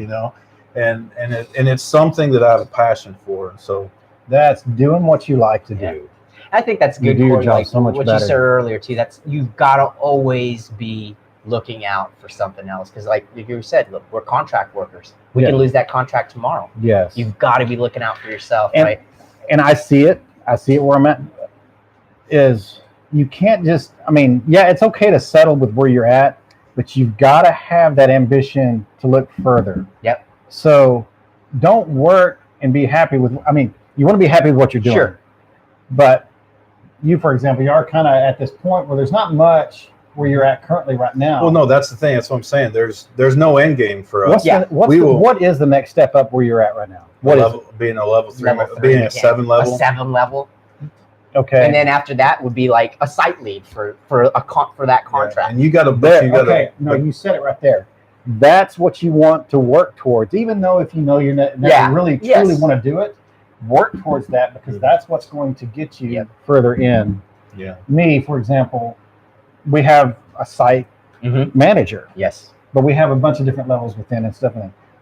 And it's something that I have a passion for. So that's doing what you like to do. I think that's good. You do your job so much what better. You said earlier too. That's you've got to always be looking out for something else because, like you said, look, we're contract workers. We can lose that contract tomorrow. Yes, you've got to be looking out for yourself, right? And I see it. I see it where I'm at. Is you can't just. I mean, it's okay to settle with where you're at, but you've got to have that ambition to look further. Yep. So don't work and be happy with. I mean, you want to be happy with what you're doing. Sure. But you, for example, you are kind of at this point where there's not much where you're at currently right now. Well, no, that's the thing. That's what I'm saying. There's no end game for us. What is the next step up where you're at right now? Being a level 3, being a 7 level. A 7 level. Okay. And then after that would be like a site lead for that contract. Yeah. And you got to. You said it right there. That's what you want to work towards, even though if you're never really truly want to do it. Work towards that because that's what's going to get you further in. Yeah. Me, for example, we have a site manager. Yes. But we have a bunch of different levels within and stuff.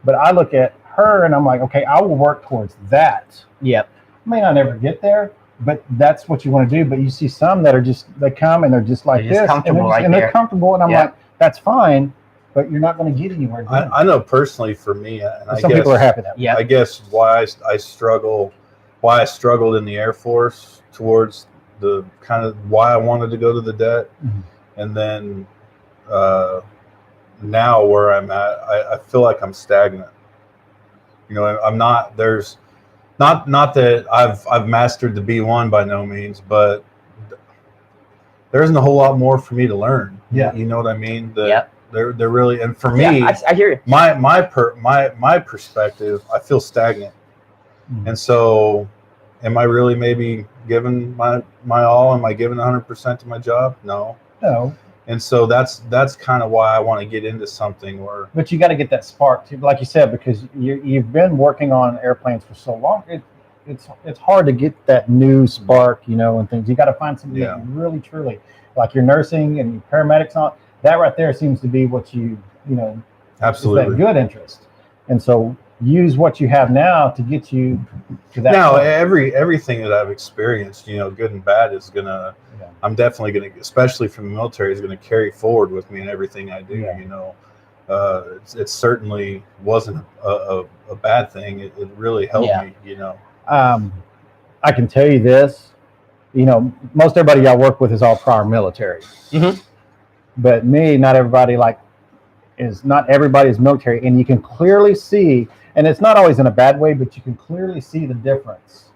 But I look at her and I'm like, okay, I will work towards that. Yep. I may not ever get there, but that's what you want to do. But you see some that are they come and they're just like this. Comfortable and they're comfortable. And I'm like, that's fine, but you're not going to get anywhere. I know personally for me, and some people are happy that. Yeah. I guess why I struggled in the Air Force towards the kind of why I wanted to go to the det, and then now where I'm at, I feel like I'm stagnant. You know, I'm not. There's not that I've mastered the B1 by no means, but there isn't a whole lot more for me to learn. Yeah, you know what I mean. Yep. They're really, and for me, I hear you. My perspective, I feel stagnant, and so, am I really maybe giving my all? Am I giving 100% to my job? No. And so that's kind of why I want to get into something where. But you got to get that spark too, like you said, because you've been working on airplanes for so long. It's hard to get that new spark, you know, and things. You got to find something that you really truly like. Your nursing and your paramedics on that right there seems to be what you know. Absolutely. That good interest, and so use what you have now to get you to that. Now, everything that I've experienced, you know, good and bad, is gonna. I'm definitely gonna, especially from the military, is gonna carry forward with me in everything I do. You know, it certainly wasn't a bad thing. It really helped me. You know. I can tell you this. You know, most everybody y'all work with is all prior military. But me, not everybody is military, and you can clearly see, and it's not always in a bad way, but you can clearly see the difference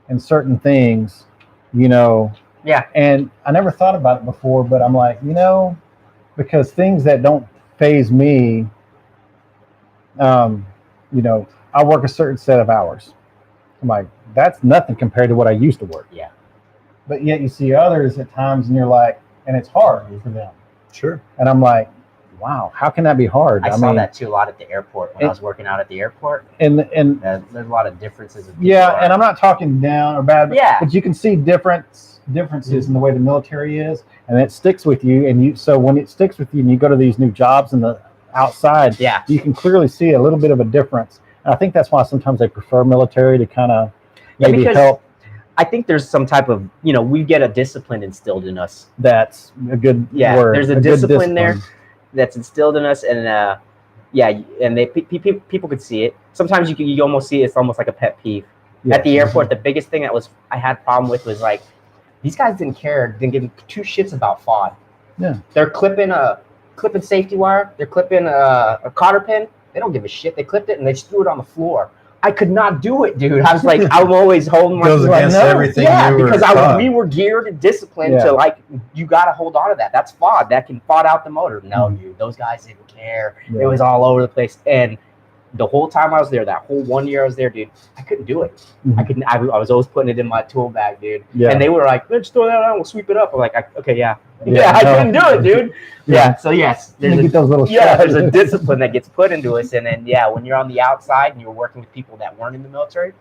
in certain things, you know. Yeah. And I never thought about it before, but I'm like, you know, because things that don't phase me, you know, I work a certain set of hours. I'm like, that's nothing compared to what I used to work. Yeah. But yet you see others at times, and you're like, and it's hard for them. Sure. And I'm like, wow, how can that be hard? I saw that too a lot at the airport when I was working out at the airport. And there's a lot of differences. And I'm not talking down or bad, but you can see differences in the way the military is, and it sticks with you. And so when it sticks with you, and you go to these new jobs in the outside, you can clearly see a little bit of a difference. And I think that's why sometimes they prefer military to kind of maybe help. I think there's some type of, you know, we get a discipline instilled in us. That's a good word. There's a discipline there that's instilled in us, and and people could see it. Sometimes you almost see it's almost like a pet peeve. At the airport, the biggest thing I had problem with was like, these guys didn't give two shits about FOD. Yeah. They're clipping safety wire, they're clipping a cotter pin. They don't give a shit. They clipped it and they just threw it on the floor. I could not do it, dude. I was like, I'm always holding my goes against everything. Because we were geared and disciplined to, like, you got to hold on to that. That's FOD. That can FOD out the motor. No, dude, those guys didn't care. It was all over the place. And the whole time I was there, that whole 1 year I was there, dude, I couldn't do it. I was always putting it in my tool bag, dude. And they were like, let's throw that out, we'll sweep it up. I'm like, I couldn't do it, dude. So yes, there's a discipline that gets put into us. And then when you're on the outside and you're working with people that weren't in the military,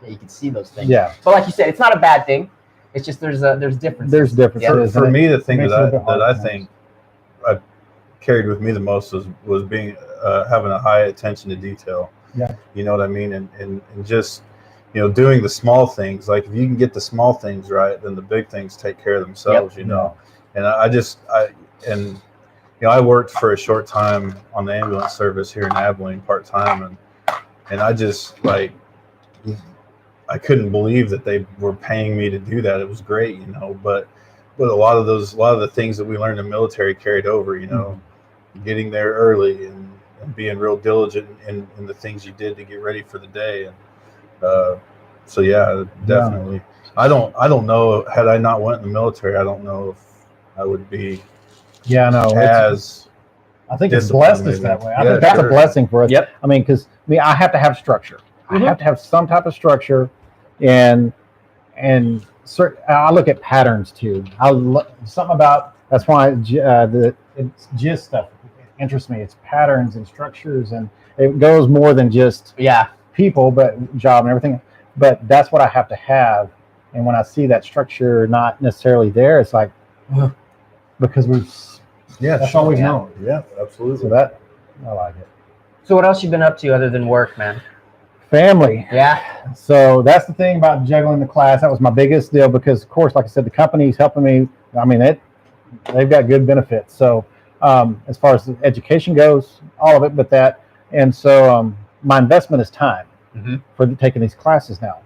you can see those things. But like you said, it's not a bad thing. It's just there's differences. There's differences. For me, the thing that I think I carried with me the most was being having a high attention to detail. You know what I mean? And just, you know, doing the small things. Like, if you can get the small things right, then the big things take care of themselves, you know. And I worked for a short time on the ambulance service here in Abilene part-time, and I just, like, I couldn't believe that they were paying me to do that. It was great, you know, but a lot of the things that we learned in the military carried over, you know, getting there early and being real diligent in the things you did to get ready for the day. And so definitely. I don't know, had I not went in the military, I don't know if I would be I think it's blessed us that way. I think that's a blessing for us. I mean, because I have to have structure. I have to have some type of structure, and I look at patterns too. Something about, that's why it's GIST stuff interests me. It's patterns and structures, and it goes more than just people, but job and everything. But that's what I have to have. And when I see that structure not necessarily there, it's like, because that's all we've known. Yeah, absolutely. So that, I like it. So what else you been up to other than work, man? Family. Yeah. So that's the thing about juggling the class. That was my biggest deal because, of course, like I said, the company's helping me. I mean, they've got good benefits. So as far as the education goes, all of it, but that. And so my investment is time for taking these classes now.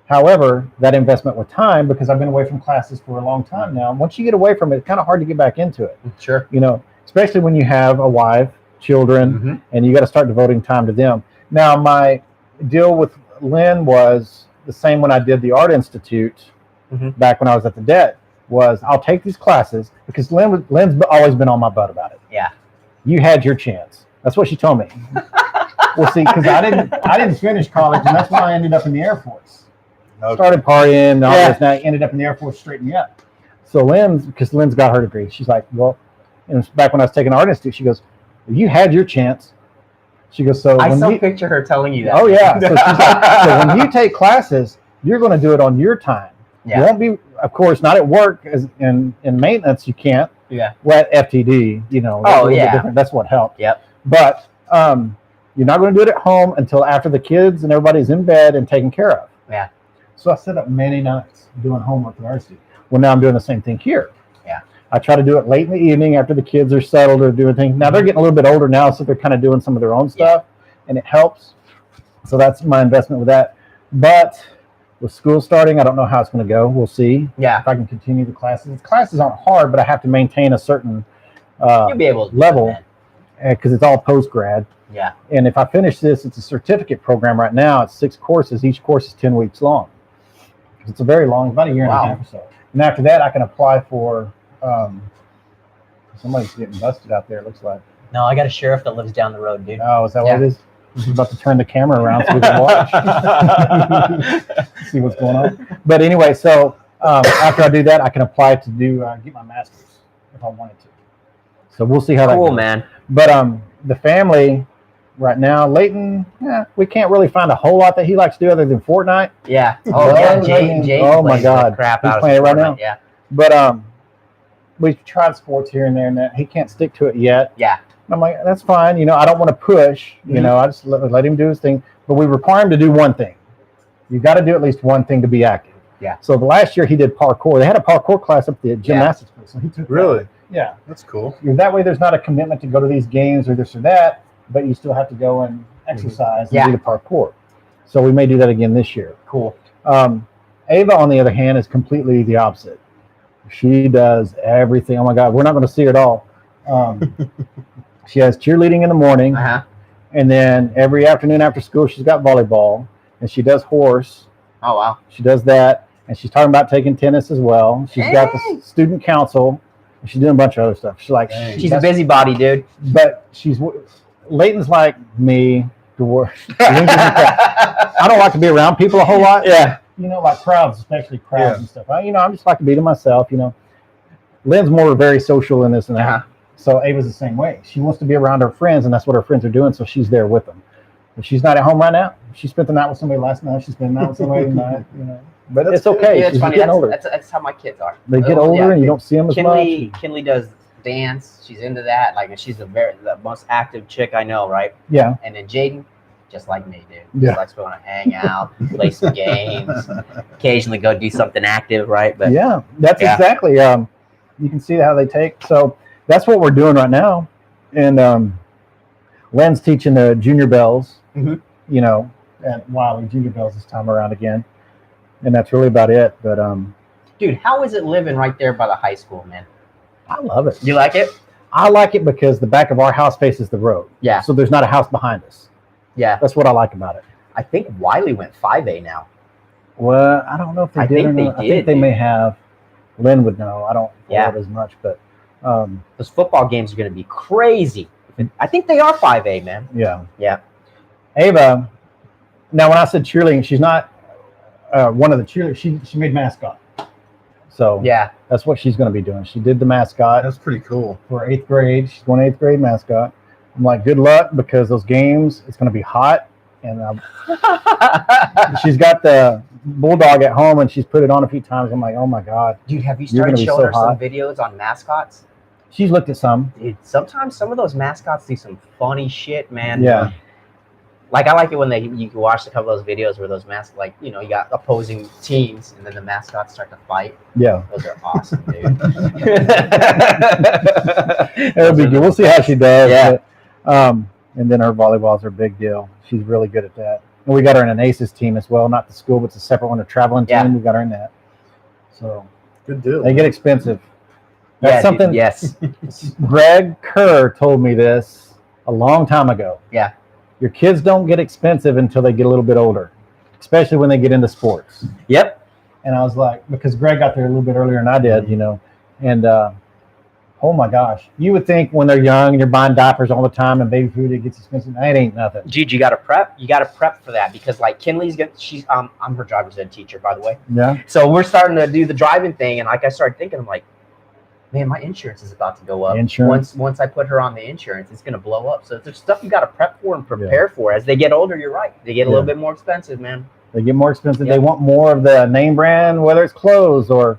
However, that investment with time, because I've been away from classes for a long time now, once you get away from it, it's kind of hard to get back into it. Sure. You know, especially when you have a wife, children, and you got to start devoting time to them. Now, my deal with Lynn was the same when I did the Art Institute back when I was at the DET, was I'll take these classes because Lynn's always been on my butt about it. Yeah. You had your chance. That's what she told me. Well, see, because I didn't finish college, and that's why I ended up in the Air Force. Okay. Started partying, and all this, and I ended up in the Air Force, straightened me up. So because Lynn's got her degree, she's like, well, and back when I was taking Art Institute, she goes, you had your chance. She goes, so I still picture her telling you that. Oh yeah. So she's like, so when you take classes, you're going to do it on your time. Yeah. You won't be, of course, not at work as in maintenance. You can't. Yeah. Well, at FTD, you know. Oh yeah. That's what helped. Yep. But you're not going to do it at home until after the kids and everybody's in bed and taken care of. Yeah. So I sit up many nights doing homework at RC. Well, now I'm doing the same thing here. Yeah. I try to do it late in the evening after the kids are settled or doing things. Now they're getting a little bit older now, so they're kind of doing some of their own stuff, and it helps. So that's my investment with that. But with school starting, I don't know how it's going to go. We'll see. Yeah. If I can continue the classes. The classes aren't hard, but I have to maintain a certain you'll be able to level because it's all post-grad. Yeah. And if I finish this, it's a certificate program right now. It's 6 courses. Each course is 10 weeks long. It's a very long, about a year and a half or so. And after that, I can apply for somebody's getting busted out there, it looks like. No, I got a sheriff that lives down the road, dude. Oh, is that what it is? He's about to turn the camera around so we can watch. See what's going on. But anyway, so after I do that, I can apply to get my master's if I wanted to. So we'll see how that goes. Cool, man. But the family right now, Leighton, we can't really find a whole lot that he likes to do other than Fortnite. Yeah. Oh, yeah. Jay oh my God. Crap He's out playing of it right now. Yeah. But we've tried sports here and there, and that he can't stick to it yet. Yeah. I'm like, that's fine. You know, I don't want to push. You know, I just let him do his thing. But we require him to do one thing. You've got to do at least one thing to be active. Yeah. So the last year he did parkour. They had a parkour class up at the gymnastics place. So he took Really? That. Yeah. That's cool. That way there's not a commitment to go to these games or this or that, but you still have to go and exercise and do the parkour. So we may do that again this year. Cool. Ava, on the other hand, is completely the opposite. She does everything. Oh my God, we're not going to see her at all. She has cheerleading in the morning, and then every afternoon after school, she's got volleyball, and she does horse. Oh, wow. She does that, and she's talking about taking tennis as well. She's got the student council, and she's doing a bunch of other stuff. She's a busybody, dude. But Leighton's like me. I don't like to be around people a whole lot. Yeah. You know, like crowds, especially crowds and stuff. I'm just like to be to myself, you know. Lynn's more very social in this and that. So Ava's the same way. She wants to be around her friends, and that's what her friends are doing, so she's there with them. But she's not at home right now. She spent the night with somebody last night. She spent the night with somebody tonight, you know. But it's okay. Yeah, it's funny. That's how my kids are. They get older, and you don't see them as much. Kinley does dance. She's into that. Like, she's the most active chick I know, right? Yeah. And then Jaden, just like me, dude. Just likes going to hang out, play some games, occasionally go do something active, right? But yeah, that's exactly. You can see how they take. So that's what we're doing right now. And Len's teaching the junior bells, you know, at Wiley Junior Bells this time around again. And that's really about it. But dude, how is it living right there by the high school, man? I love it. You like it? I like it because the back of our house faces the road. Yeah. So there's not a house behind us. Yeah. That's what I like about it. I think Wiley went 5A now. Well, I don't know if they did or not. I think they may have. Lynn would know. I don't follow it as much, but those football games are going to be crazy. I think they are 5A, man. Yeah. Yeah. Ava, now when I said cheerleading, she's not one of the cheerleaders. She made mascot. So yeah, that's what she's going to be doing. She did the mascot. That's pretty cool. For 8th grade. She's going to 8th grade mascot. I'm like, good luck, because those games, it's going to be hot. And she's got the bulldog at home, and she's put it on a few times. I'm like, oh my God. Dude, have you started showing her some videos on mascots? She's looked at some. Dude, sometimes some of those mascots do some funny shit, man. Yeah. Like I like it when you can watch a couple of those videos where those mascots, like you got opposing teams and then the mascots start to fight. Yeah, those are awesome, dude. It'll be good. We'll see how she does. Yeah. But, and then her volleyball's her big deal. She's really good at that. And we got her in an ACES team as well, not the school, but it's a separate one, a traveling team. Yeah. We got her in that. So good deal. They get expensive. That's something. Dude, yes. Greg Kerr told me this a long time ago. Yeah. Your kids don't get expensive until they get a little bit older, especially when they get into sports. Yep. And I was like, because Greg got there a little bit earlier than I did, and oh my gosh, you would think when they're young and you're buying diapers all the time and baby food, it gets expensive. That ain't nothing. Dude, you got to prep. You got to prep for that because like Kinley's she's I'm her driver's ed teacher, by the way. Yeah. So we're starting to do the driving thing, and like I started thinking, I'm like, man, my insurance is about to go up. Insurance. Once I put her on the insurance, it's going to blow up. So there's stuff you got to prep for and prepare for. As they get older, you're right. They get a little bit more expensive, man. They get more expensive. They want more of the name brand, whether it's clothes or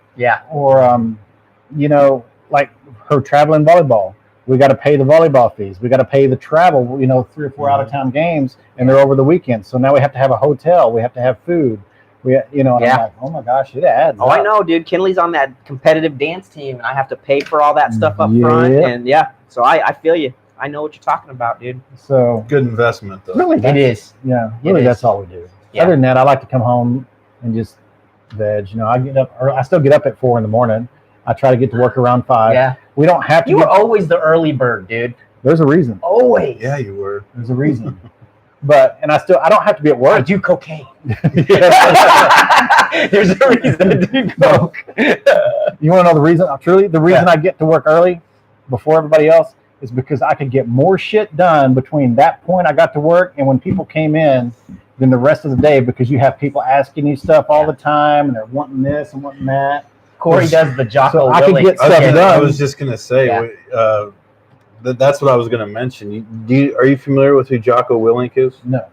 like her traveling volleyball. We got to pay the volleyball fees. We got to pay the travel, 3 or 4 out of town games, and they're over the weekend. So now we have to have a hotel. We have to have food. And I'm like, oh my gosh, it adds up. I know, dude. Kinley's on that competitive dance team, and I have to pay for all that stuff up front. And so I feel you. I know what you're talking about, dude. So good investment, though. Really, it is. Yeah, really, that's all we do. Yeah. Other than that, I like to come home and just veg. I still get up at 4 a.m. I try to get to work around 5. Yeah. We don't have to. You were always the early bird, dude. There's a reason. Always. Yeah, you were. There's a reason. I don't have to be at work. I do cocaine. There's a reason to do coke. You want to know the reason? Truly, the reason I get to work early before everybody else is because I could get more shit done between that point I got to work and when people came in than the rest of the day, because you have people asking you stuff all the time and they're wanting this and wanting that. Corey does the Jocko so I can get stuff done. I was just gonna say. Yeah. That's what I was going to mention. Are you familiar with who Jocko Willink is? No.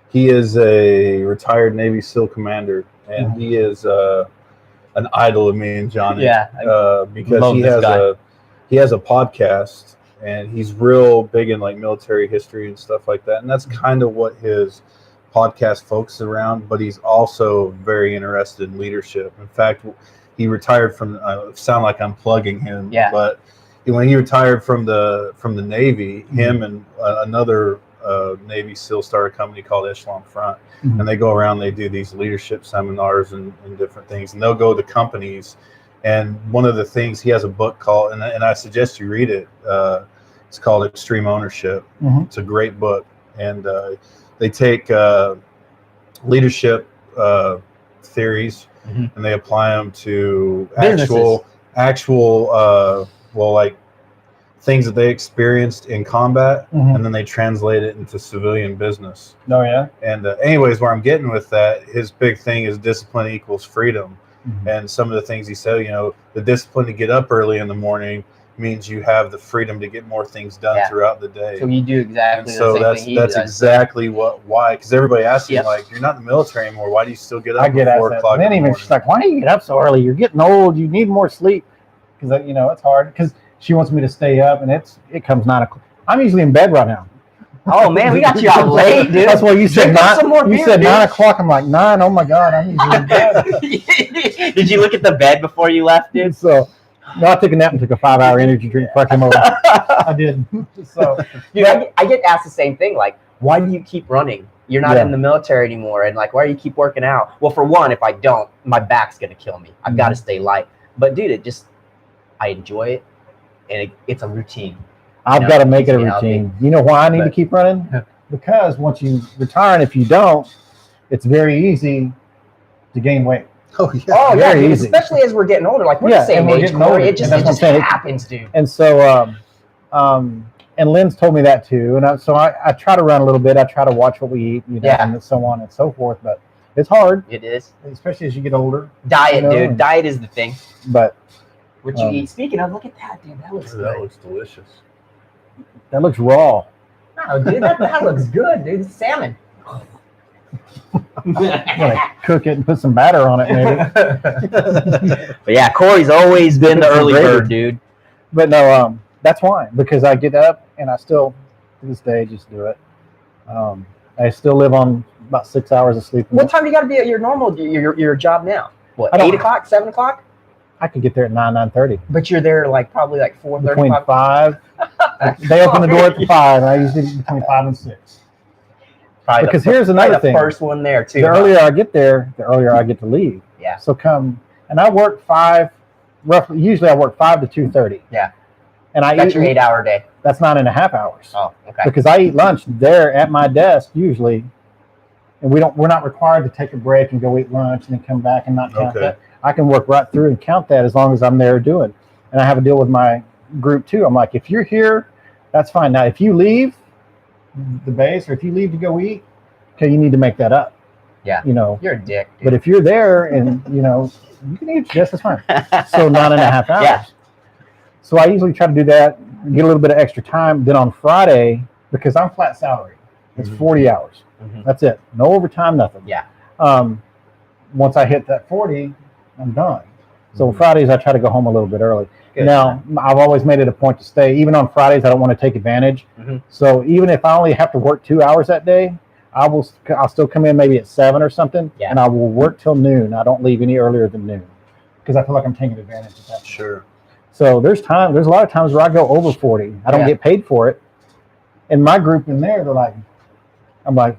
He is a retired Navy SEAL commander, and he is an idol of me and Johnny. Yeah, because he has a podcast, and he's real big in like military history and stuff like that. And that's kind of what his podcast focuses around. But he's also very interested in leadership. In fact, he retired from. Sound like I'm plugging him, but. When he retired from the Navy, him and another Navy SEAL started a company called Echelon Front, and they go around. They do these leadership seminars and different things, and they'll go to companies. And one of the things, he has a book called, and I suggest you read it. It's called Extreme Ownership. It's a great book, and they take leadership theories and they apply them to actual. Like things that they experienced in combat, and then they translate it into civilian business. Oh, yeah. And anyways, where I'm getting with that, his big thing is discipline equals freedom. And some of the things he said, the discipline to get up early in the morning means you have the freedom to get more things done throughout the day. So you do exactly the same thing. So that's exactly why. Because everybody asks me, like, you're not in the military anymore. Why do you still get up at 4 o'clock? And then even she's like, why do you get up so early? You're getting old. You need more sleep. Because it's hard. Because she wants me to stay up, and it comes 9 o'clock. I'm usually in bed right now. Oh man, we got you out late, dude. That's why you said 9. You said 9 o'clock. I'm like 9. Oh my god, I'm usually in bed. Did you look at the bed before you left, dude? So, no, I took a nap and took a 5-hour energy drink before I came over. I did. So, dude, I get asked the same thing. Like, why do you keep running? You're not in the military anymore, and like, why do you keep working out? Well, for one, if I don't, my back's gonna kill me. I've got to stay light. But dude, I enjoy it, and it's a routine. I've got to make it a routine. You know why I need to keep running? Because once you retire, and if you don't, it's very easy to gain weight. Oh yeah, very easy. Especially as we're getting older. Like we're the same age, Corey. It just happens, dude. And so, and Lynn's told me that too. And so I try to run a little bit. I try to watch what we eat, and so on and so forth. But it's hard. It is, especially as you get older. Diet, dude. Diet is the thing. But what you eat. Speaking of, look at that, dude. That looks good. That looks delicious. That looks raw. No, dude, that looks good, dude. It's salmon. I'm gonna cook it and put some batter on it, maybe. But yeah, Corey's always been the early bird, dude. But no, that's why. Because I get up and I still, to this day, just do it. I still live on about 6 hours of sleep. What time do you got to be at your normal your job now? What, 8 o'clock, 7 o'clock? I could get there at 9:30. But you're there like probably like 4:30. Between 5. They open the door at 5. And I usually between 5 and 6. Probably because here's another thing. The first one there too. The earlier I get there, the earlier I get to leave. Yeah. So and I work 5. Roughly, usually I work 5 to 2:30. Yeah. And that's your 8-hour day. That's 9.5 hours. Oh, okay. Because I eat lunch there at my desk usually, and we're not required to take a break and go eat lunch and then come back and not count that. I can work right through and count that as long as I'm there doing. And I have a deal with my group too. I'm like, if you're here, that's fine. Now, if you leave the base or if you leave to go eat, okay, you need to make that up. Yeah. You're a dick, dude. But if you're there and you can eat just as fine. So 9.5 hours. Yeah. So I usually try to do that, get a little bit of extra time. Then on Friday, because I'm flat salary, it's 40 hours. Mm-hmm. That's it. No overtime, nothing. Yeah. Once I hit that 40, I'm done. So Fridays, I try to go home a little bit early. Good. Now, I've always made it a point to stay. Even on Fridays, I don't want to take advantage. Mm-hmm. So even if I only have to work 2 hours that day, I'll still come in maybe at 7 or something, and I will work till noon. I don't leave any earlier than noon because I feel like I'm taking advantage of that. Sure. So there's a lot of times where I go over 40. I don't get paid for it. And my group in there, I'm like,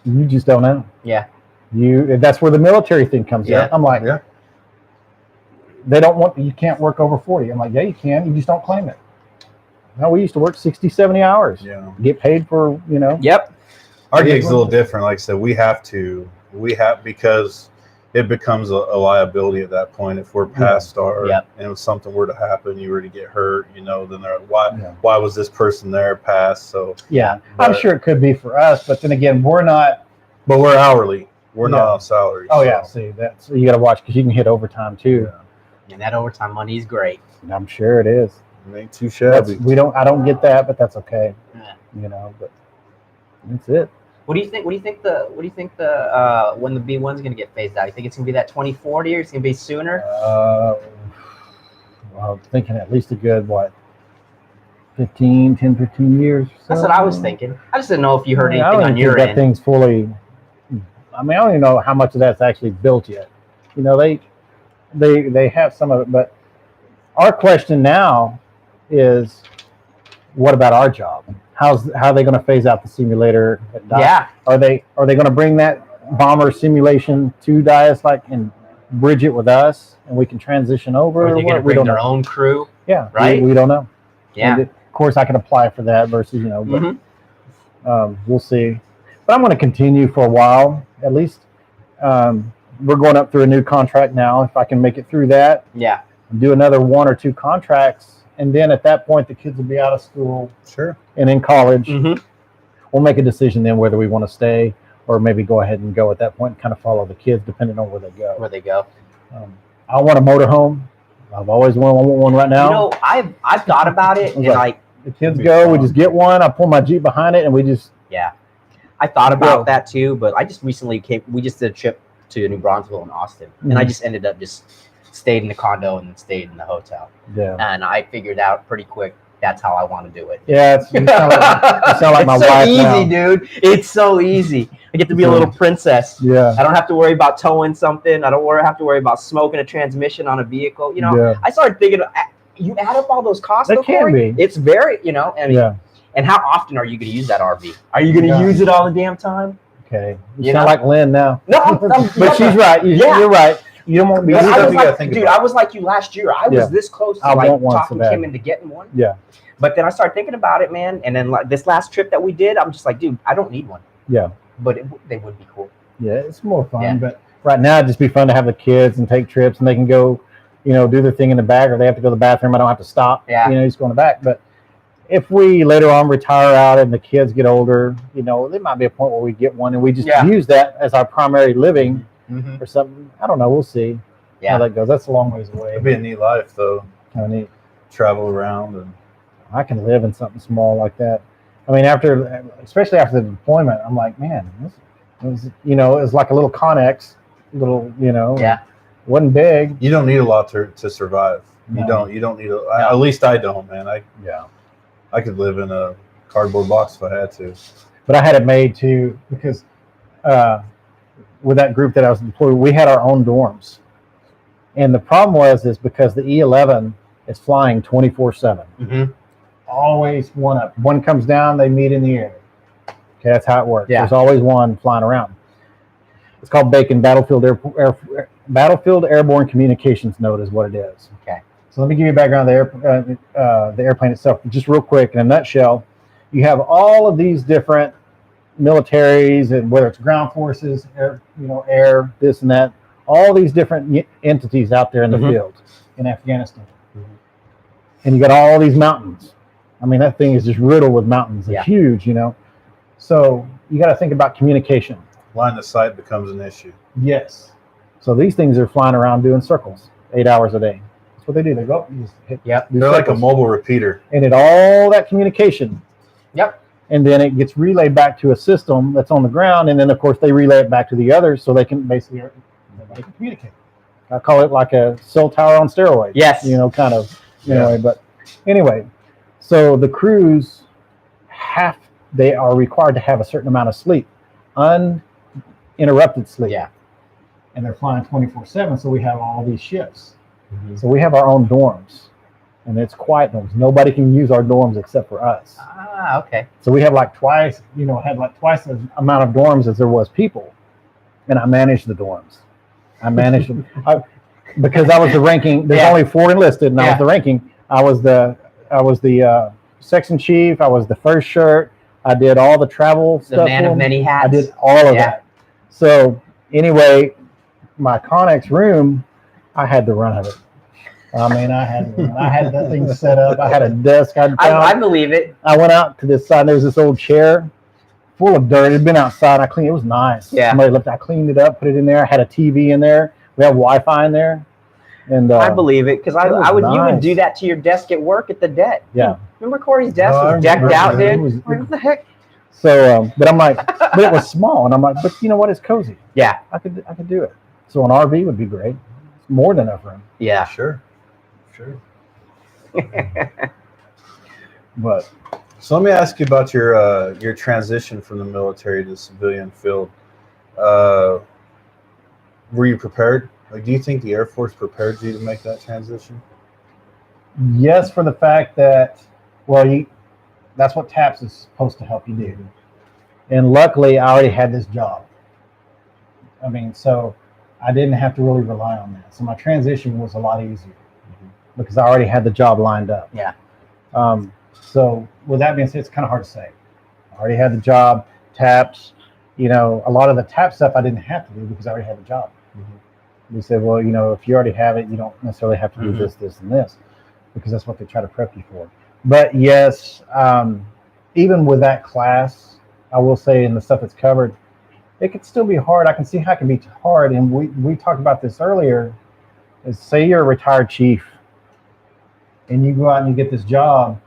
you just don't know. Yeah. That's where the military thing comes in. I'm like, they don't want, you can't work over 40. I'm like, yeah, you can. You just don't claim it. No, we used to work 60, 70 hours. Yeah. Get paid for, Yep. Our gig's a little different. Like I said, we have because it becomes a liability at that point. If we're past and if something were to happen, you were to get hurt, then they're why was this person there past? So I'm sure it could be for us, but then again, we're not. But we're hourly. We're not on salary. Oh yeah, see that's you got to watch because you can hit overtime too. Yeah. And that overtime money is great. I'm sure it is. It ain't too shabby. I don't get that, but that's okay. Yeah. But that's it. What do you think? When the B1's going to get phased out? You think it's going to be that 2040 or it's going to be sooner? I'm thinking at least a good 10, 15 years. So. That's what I was thinking. I just didn't know if you heard anything on your end. That thing's fully. I don't even know how much of that's actually built yet. They have some of it, but our question now is, what about our job? How are they going to phase out the simulator? Are they going to bring that bomber simulation to Dias and bridge it with us, and we can transition over? Or are they going to bring their own crew? Yeah, right. We don't know. Yeah. Of course, I can apply for that versus but we'll see. But I'm going to continue for a while at least. We're going up through a new contract now. If I can make it through that, do another 1 or 2 contracts. And then at that point, the kids will be out of school, and in college. Mm-hmm. We'll make a decision then whether we want to stay or maybe go ahead and go at that point and kind of follow the kids depending on where they go. I want a motorhome. I've always wanted one right now. I've thought about it, and the kids go. We just get one. I pull my Jeep behind it, and we just I thought about that too, but I just recently we just did a trip to New Braunfels and Austin, and I just ended up stayed in the condo and stayed in the hotel. Yeah. And I figured out pretty quick that's how I want to do it. Yeah, you sound like my wife easy, now. Dude. It's so easy. I get to be a little princess. Yeah. I don't have to worry about towing something. I don't have to worry about smoking a transmission on a vehicle. I started thinking, you add up all those costs. That can be. It's very, and how often are you going to use that RV? Are you going to use it all the damn time? Okay. You sound like Lynn now. No, but she's right. You're right. You don't want to be. I was like you last year. I was this close to talking Kim into getting one. Yeah. But then I started thinking about it, man. And then this last trip that we did, I'm just like, dude, I don't need one. Yeah. But they would be cool. Yeah, it's more fun. Yeah. But right now, it'd just be fun to have the kids and take trips, and they can go, do their thing in the back, or they have to go to the bathroom. I don't have to stop. Yeah. Just go in the back. But if we later on retire out and the kids get older, there might be a point where we get one and we just use that as our primary living or something. I don't know. We'll see how that goes. That's a long ways away. It'd be a neat life, though. Kind of neat. Travel around, and I can live in something small like that. Especially after the deployment, I'm like, man, it was like a little Connex, wasn't big. You don't need a lot to survive. No. You don't need at least I don't, man. I could live in a cardboard box if I had to. But I had it made too because with that group that I was deployed, we had our own dorms. And the problem is because the E-11 is flying 24/7. Mm-hmm. Always one up. One comes down, they meet in the air. Okay, that's how it works. Yeah. There's always one flying around. It's called BACN, Battlefield Airborne Communications Node is what it is. Okay. So let me give you a background of the airplane itself, just real quick. In a nutshell, you have all of these different militaries, and whether it's ground forces, air, this and that, all these different entities out there in the field in Afghanistan. Mm-hmm. And you got all these mountains. I mean, that thing is just riddled with mountains. It's huge, So you got to think about communication. Line of sight becomes an issue. Yes. So these things are flying around doing circles 8 hours a day. That's what they do. They go up and just hit. Yep. They're like a mobile repeater. And it all that communication. Yep. And then it gets relayed back to a system that's on the ground, and then of course they relay it back to the others, so they can basically everybody can communicate. I call it like a cell tower on steroids. Yes. Kind of. Anyway, but anyway, so the crews they are required to have a certain amount of sleep, uninterrupted sleep. Yeah. And they're flying 24/7, so we have all these shifts. Mm-hmm. So we have our own dorms. And it's quiet dorms. Nobody can use our dorms except for us. Ah, okay. So we have twice the amount of dorms as there was people. And I managed the dorms. I managed them because I was the ranking. There's only 4 enlisted, and I was the ranking. I was the section chief. I was the first shirt. I did all the travel stuff. The man of many hats. I did all of that. So anyway, my Connex room, I had the run of it. I mean, I had that thing set up. I had a desk. I believe it. I went out to this side. There was this old chair full of dirt. It had been outside. I cleaned it. It was nice. Yeah. Somebody left. I cleaned it up, put it in there. I had a TV in there. We have Wi-Fi in there. And I believe it because you would do that to your desk at work at the det. Yeah. Remember Corey's desk was decked out, dude? What the heck? So, but I'm like, but it was small, and I'm like, but you know what? It's cozy. Yeah. I could do it. So an RV would be great. It's more than enough room. Yeah. Sure. But so let me ask you about your transition from the military to the civilian field. Were you prepared? Do you think the Air Force prepared you to make that transition? Yes, for the fact that, that's what TAPS is supposed to help you do. And luckily, I already had this job. I mean, so I didn't have to really rely on that. So my transition was a lot easier because I already had the job lined up. Yeah. So with that being said, it's kind of hard to say. I already had the job, TAPS. A lot of the TAP stuff I didn't have to do because I already had the job. We said, well, if you already have it, you don't necessarily have to do this, this, and this, because that's what they try to prep you for. But yes, even with that class, I will say in the stuff that's covered, it could still be hard. I can see how it can be hard. And we talked about this earlier, is say you're a retired chief and you go out and you get this job,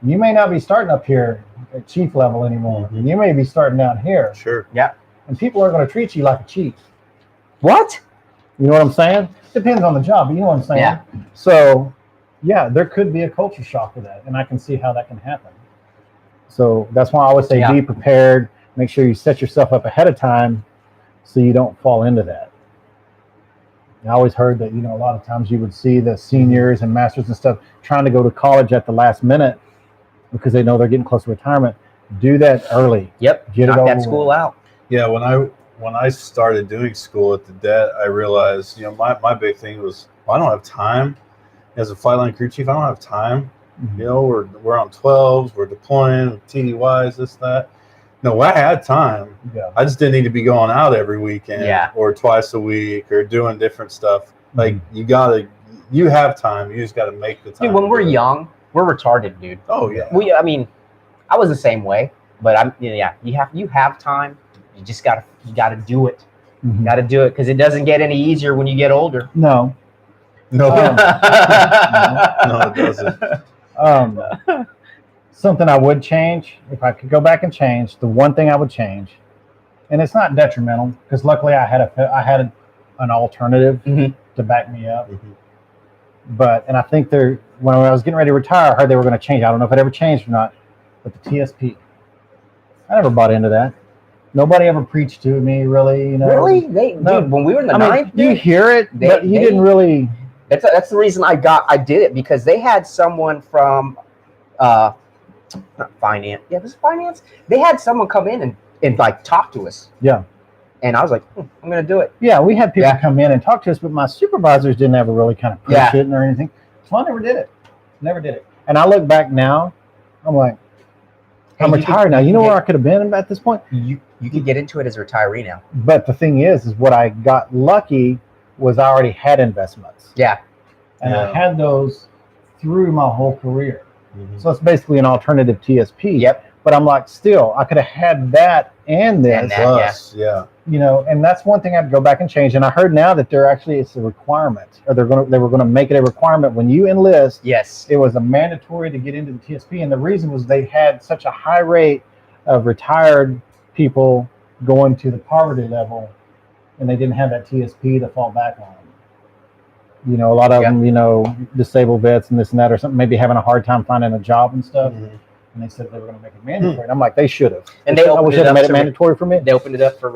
you may not be starting up here at chief level anymore. You may be starting down here. Sure. Yeah. And people are going to treat you like a chief. What? You know what I'm saying? Depends on the job, but you know what I'm saying? Yeah. So, yeah, there could be a culture shock with that, and I can see how that can happen. So that's why I always say be prepared. Make sure you set yourself up ahead of time so you don't fall into that. I always heard that, a lot of times you would see the seniors and masters and stuff trying to go to college at the last minute because they know they're getting close to retirement. Do that early. Yep. Knock that school out. Yeah, when I started doing school at the det, I realized, my big thing was, I don't have time. As a flight line crew chief, I don't have time. We're on 12s, we're deploying, TDYs, this, that. No, I had time. Yeah. I just didn't need to be going out every weekend or twice a week or doing different stuff. Like, you have time. You just got to make the time. Dude, when we're young, we're retarded, dude. Oh, yeah. I was the same way, but you have time. You just gotta do it. You gotta do it because it doesn't get any easier when you get older. No. No, it doesn't. Something I would change, if I could go back and change, the one thing I would change, and it's not detrimental because luckily I had an alternative to back me up. And I think when I was getting ready to retire, I heard they were going to change. I don't know if it ever changed or not, but the TSP. I never bought into that. Nobody ever preached to me, really. Really? No. Dude, when we were in the ninth, you hear it, but you didn't really. That's the reason I did it, because they had someone from not finance. Yeah, was it finance? They had someone come in and like talk to us. Yeah. And I was like, I'm gonna do it. Yeah, we had people come in and talk to us, but my supervisors didn't ever really kind of push it or anything. So I never did it. Never did it. And I look back now, I'm like, I'm retired now. You know where I could have been at this point? You could get into it as a retiree now. But the thing is what I got lucky was I already had investments. Yeah. And I had those through my whole career. Mm-hmm. So it's basically an alternative TSP. Yep. But I'm like, still, I could have had that and this. And that, yeah. And that's one thing I'd go back and change. And I heard now that it's a requirement, or they were going to make it a requirement when you enlist. Yes. It was a mandatory to get into the TSP, and the reason was they had such a high rate of retired people going to the poverty level, and they didn't have that TSP to fall back on. A lot of them, disabled vets and this and that, or something, maybe having a hard time finding a job and stuff. Mm-hmm. And they said they were going to make it mandatory. And I'm like, they should have. And I wish they made it mandatory for me. They opened it up for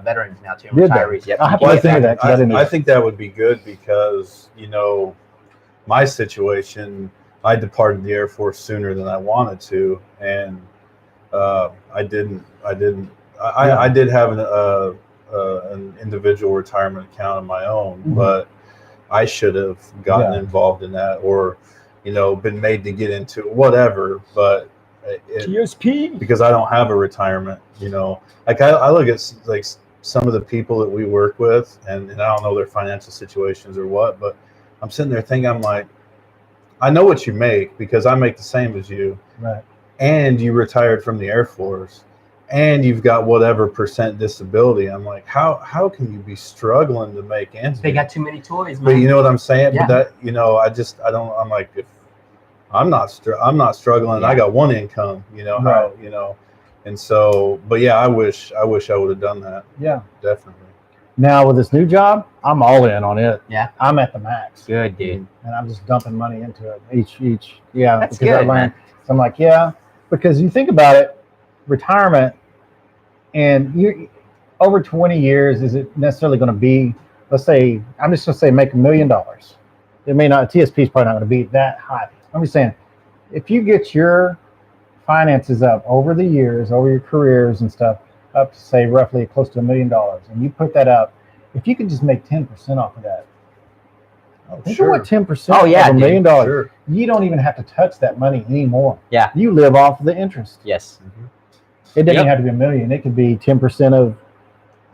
veterans now too, retirees. Yep. I think that would be good because, my situation, I departed the Air Force sooner than I wanted to, and I did have an individual retirement account of my own, mm-hmm. but I should have gotten involved in that, or been made to get into whatever, but TSP, because I don't have a retirement, like I look at like some of the people that we work with, and I don't know their financial situations or what, but I'm sitting there thinking, I'm like, I know what you make because I make the same as you, right? And you retired from the Air Force, and you've got whatever % disability. I'm like, how can you be struggling to make ends meet? They got too many toys, man. But you know what I'm saying? Yeah. But that, I don't. I'm like, if I'm not struggling. Yeah. I got one income. Right. And so, but yeah, I wish I would have done that. Yeah, definitely. Now with this new job, I'm all in on it. Yeah, I'm at the max. Good, dude. And I'm just dumping money into it each. Yeah, that's good, man. So I'm like, because you think about it, retirement. And you, over 20 years, is it necessarily going to be, let's say, I'm just going to say make $1 million. It may not, TSP is probably not going to be that high. I'm just saying, if you get your finances up over the years, over your careers and stuff, up to say roughly close to $1 million, and you put that up, if you can just make 10% off of that, think of what 10% of $1 million. Sure. You don't even have to touch that money anymore. Yeah. You live off of the interest. Yes. Mm-hmm. It doesn't have to be $1 million. It could be 10% of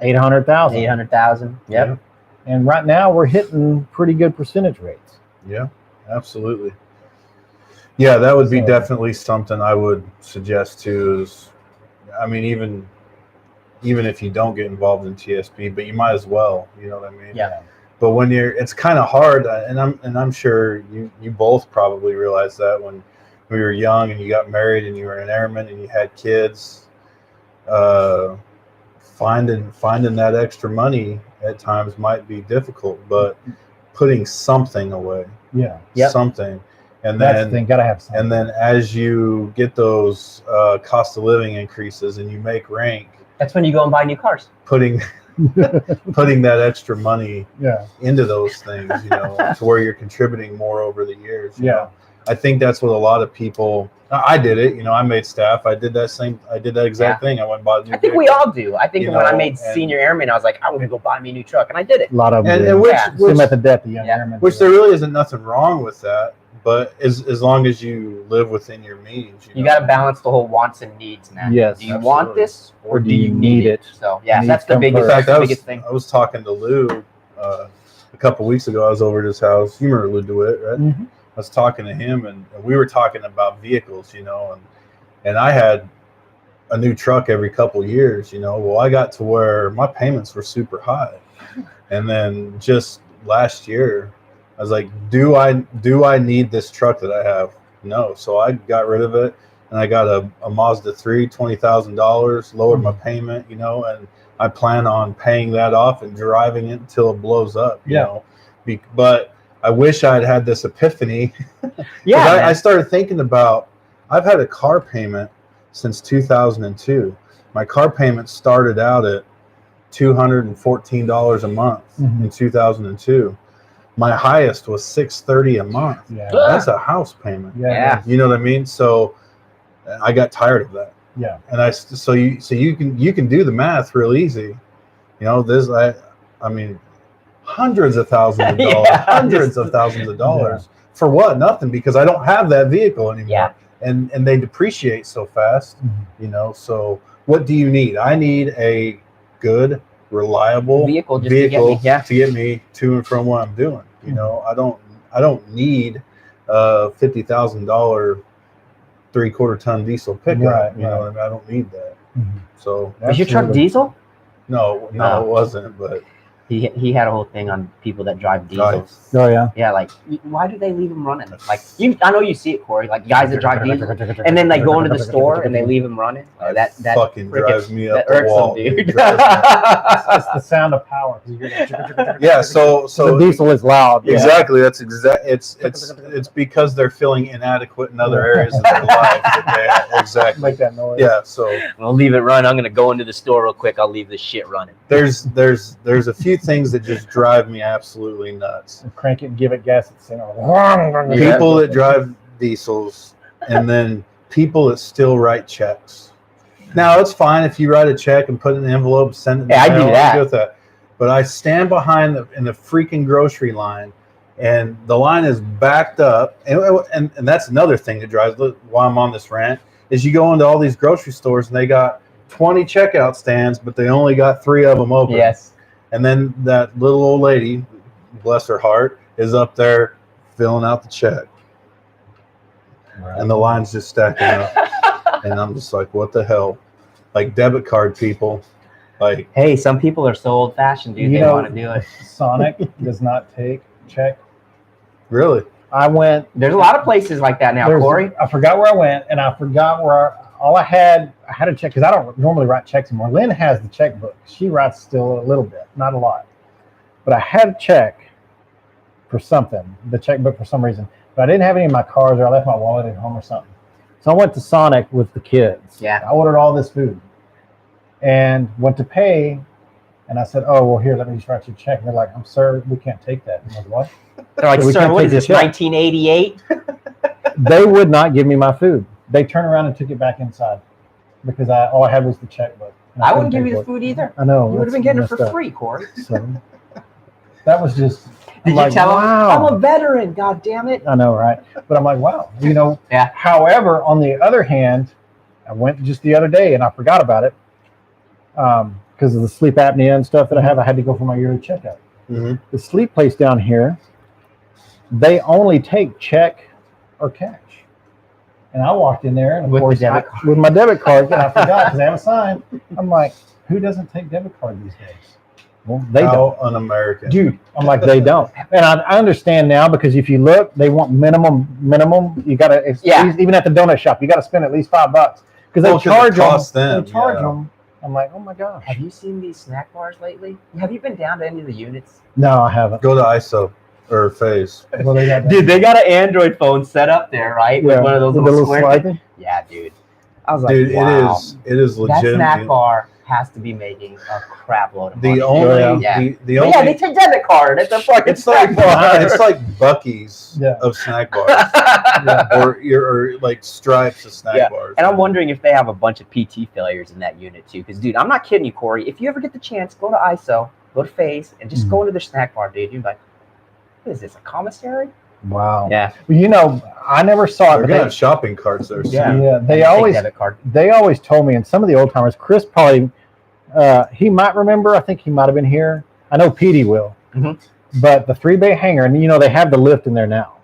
800,000. 800,000. Yep. And right now we're hitting pretty good percentage rates. Yeah, absolutely. Yeah, that would be definitely something I would suggest too. Is, I mean, even if you don't get involved in TSP, but you might as well. You know what I mean? Yeah. But when it's kind of hard, and I'm sure you both probably realized that when we were young and you got married and you were an airman and you had kids. Finding that extra money at times might be difficult, but putting something away, something, and that's the thing, gotta have something. And then as you get those cost of living increases and you make rank, that's when you go and buy new cars. Putting that extra money into those things, to where you're contributing more over the years. You know? I think that's what a lot of people. I did it. I made staff. I did that exact thing. I went and bought a new vehicle. We all do. I think when I made senior airman, I was like, I'm going to go buy me a new truck. And I did it. A lot of them. And which method the young airmen. Which there really isn't nothing wrong with that. But as long as you live within your means. You got to balance the whole wants and needs, man. Yes. Do you want this or do you need it? So, that's the biggest thing. I was talking to Lou a couple weeks ago. I was over at his house. You remember Lou DeWitt, right? Mm-hmm. I was talking to him, and we were talking about vehicles, and I had a new truck every couple of years, Well, I got to where my payments were super high, and then just last year, I was like, do I need this truck that I have? No, so I got rid of it, and I got a Mazda 3, $20,000, lowered my payment, and I plan on paying that off and driving it until it blows up, you know, but. I wish I'd had this epiphany. I started thinking about, I've had a car payment since 2002. My car payment started out at $214 a month in 2002. My highest was $630 a month. Yeah. That's a house payment. Yeah. You know what I mean? So I got tired of that. Yeah. And so you can do the math real easy. You know, I mean, hundreds of thousands of dollars, hundreds of thousands of dollars for what? Nothing, because I don't have that vehicle anymore. Yeah. And they depreciate so fast, you know. So what do you need? I need a good, reliable vehicle to get me to and from what I'm doing. You know, I don't need a $50,000 3/4 ton diesel pickup. You know, I don't need that. So was your truck diesel? No, it wasn't. But he had a whole thing on people that drive diesels. Oh yeah. Yeah, like why do they leave them running? Like I know you see it, Corey. Like guys that drive diesels, and then they go into the store and they leave them running. That fucking drives me up that the wall. Them, dude. It's the sound of power. Yeah, so the diesel is loud. Exactly. That's it's because they're feeling inadequate in other areas of their life. Exactly. Make that noise. Yeah. So I'll leave it run. I'm gonna go into the store real quick. I'll leave this shit running. There's a few things that just drive me absolutely nuts. Crank it and give it gas at the center. People that drive diesels, and then people that still write checks. Now it's fine if you write a check and put it in an envelope, send it. Yeah, I do that. With that. But I stand behind in the freaking grocery line, and the line is backed up, and that's another thing that drives. While I'm on this rant, is you go into all these grocery stores and they got 20 checkout stands, but they only got 3 of them open. Yes. And then that little old lady, bless her heart, is up there filling out the check. Right. And the line's just stacking up. And I'm just like, what the hell? Like debit card people. Like, hey, some people are so old fashioned, dude. They want to do it. Sonic does not take check. Really? There's a lot of places like that now, Corey. I forgot where I went, and I forgot where I had a check, because I don't normally write checks anymore. Lynn has the checkbook. She writes still a little bit, not a lot. But I had a check for something, the checkbook for some reason. But I didn't have any of my cards, or I left my wallet at home or something. So I went to Sonic with the kids. Yeah. I ordered all this food and went to pay. And I said, oh, well, here, let me just write you a check. And they're like, I'm sorry, we can't take that. I'm like, what? They're like, sir, what is this, 1988? They would not give me my food. They turned around and took it back inside because all I had was the checkbook. I wouldn't give you the food either. I know. You would have been getting it for free, Corey. So that was just. Did you tell them? I'm a veteran. God damn it. I know, right? But I'm like, wow. You know. Yeah. However, on the other hand, I went just the other day and I forgot about it because of the sleep apnea and stuff that I have. I had to go for my yearly checkup. Mm-hmm. The sleep place down here, they only take check or cash. And I walked in there, and of course, with my debit card, and I forgot because I have a sign. I'm like, who doesn't take debit card these days? Well, they don't. Un-American. Dude, I'm like, they don't. And I understand now, because if you look, they want minimum. You got to, even at the donut shop, you got to spend at least $5 because they charge them. They charge them. I'm like, oh my gosh. Have you seen these snack bars lately? Have you been down to any of the units? No, I haven't. Go to ISO. Or Phase. Well, dude, they got an Android phone set up there, right? Yeah, with one of those little square things. Yeah, dude. I was like, dude, wow. It is legit. That snack bar has to be making a crap load of money. The only they take debit card at the fucking snack bar. It's like Buc-ee's of snack bars. or like Stripes of snack bars. And I'm wondering if they have a bunch of PT failures in that unit too. Because, dude, I'm not kidding you, Corey. If you ever get the chance, go to ISO, go to Phase, and just go into their snack bar, dude. You're like, what is this, a commissary? Wow. Yeah. Well, you know, I never saw it. They're gonna have shopping carts there. Yeah. They always told me, and some of the old timers, Chris probably, he might remember. I think he might have been here. I know Petey will. Mm-hmm. But the 3-bay hangar, and you know they have the lift in there now.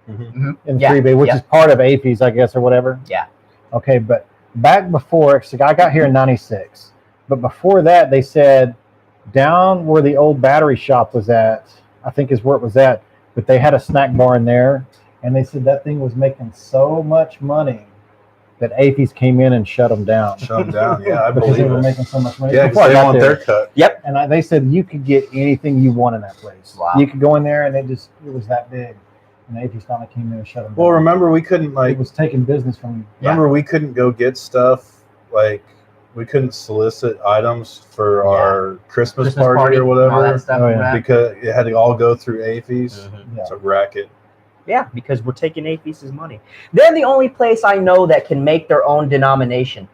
Mm-hmm. In 3-bay, which is part of AP's, I guess, or whatever. Yeah. Okay, but back before, so I got here in '96, but before that, they said down where the old battery shop was at, I think is where it was at, but they had a snack bar in there, and they said that thing was making so much money that APs came in and shut them down. Yeah, I because believe they were it. making so much money. Yeah, because they want their cut. Yep. And they said you could get anything you want in that place. Wow. You could go in there, and it was that big. And the APs finally came in and shut them down. Well, remember we couldn't it was taking business from. Remember we couldn't go get stuff like. We couldn't solicit items for our Christmas party or whatever all that stuff, because it had to all go through AFES. It's a racket. Yeah, because we're taking AFES' money. They're the only place I know that can make their own denomination.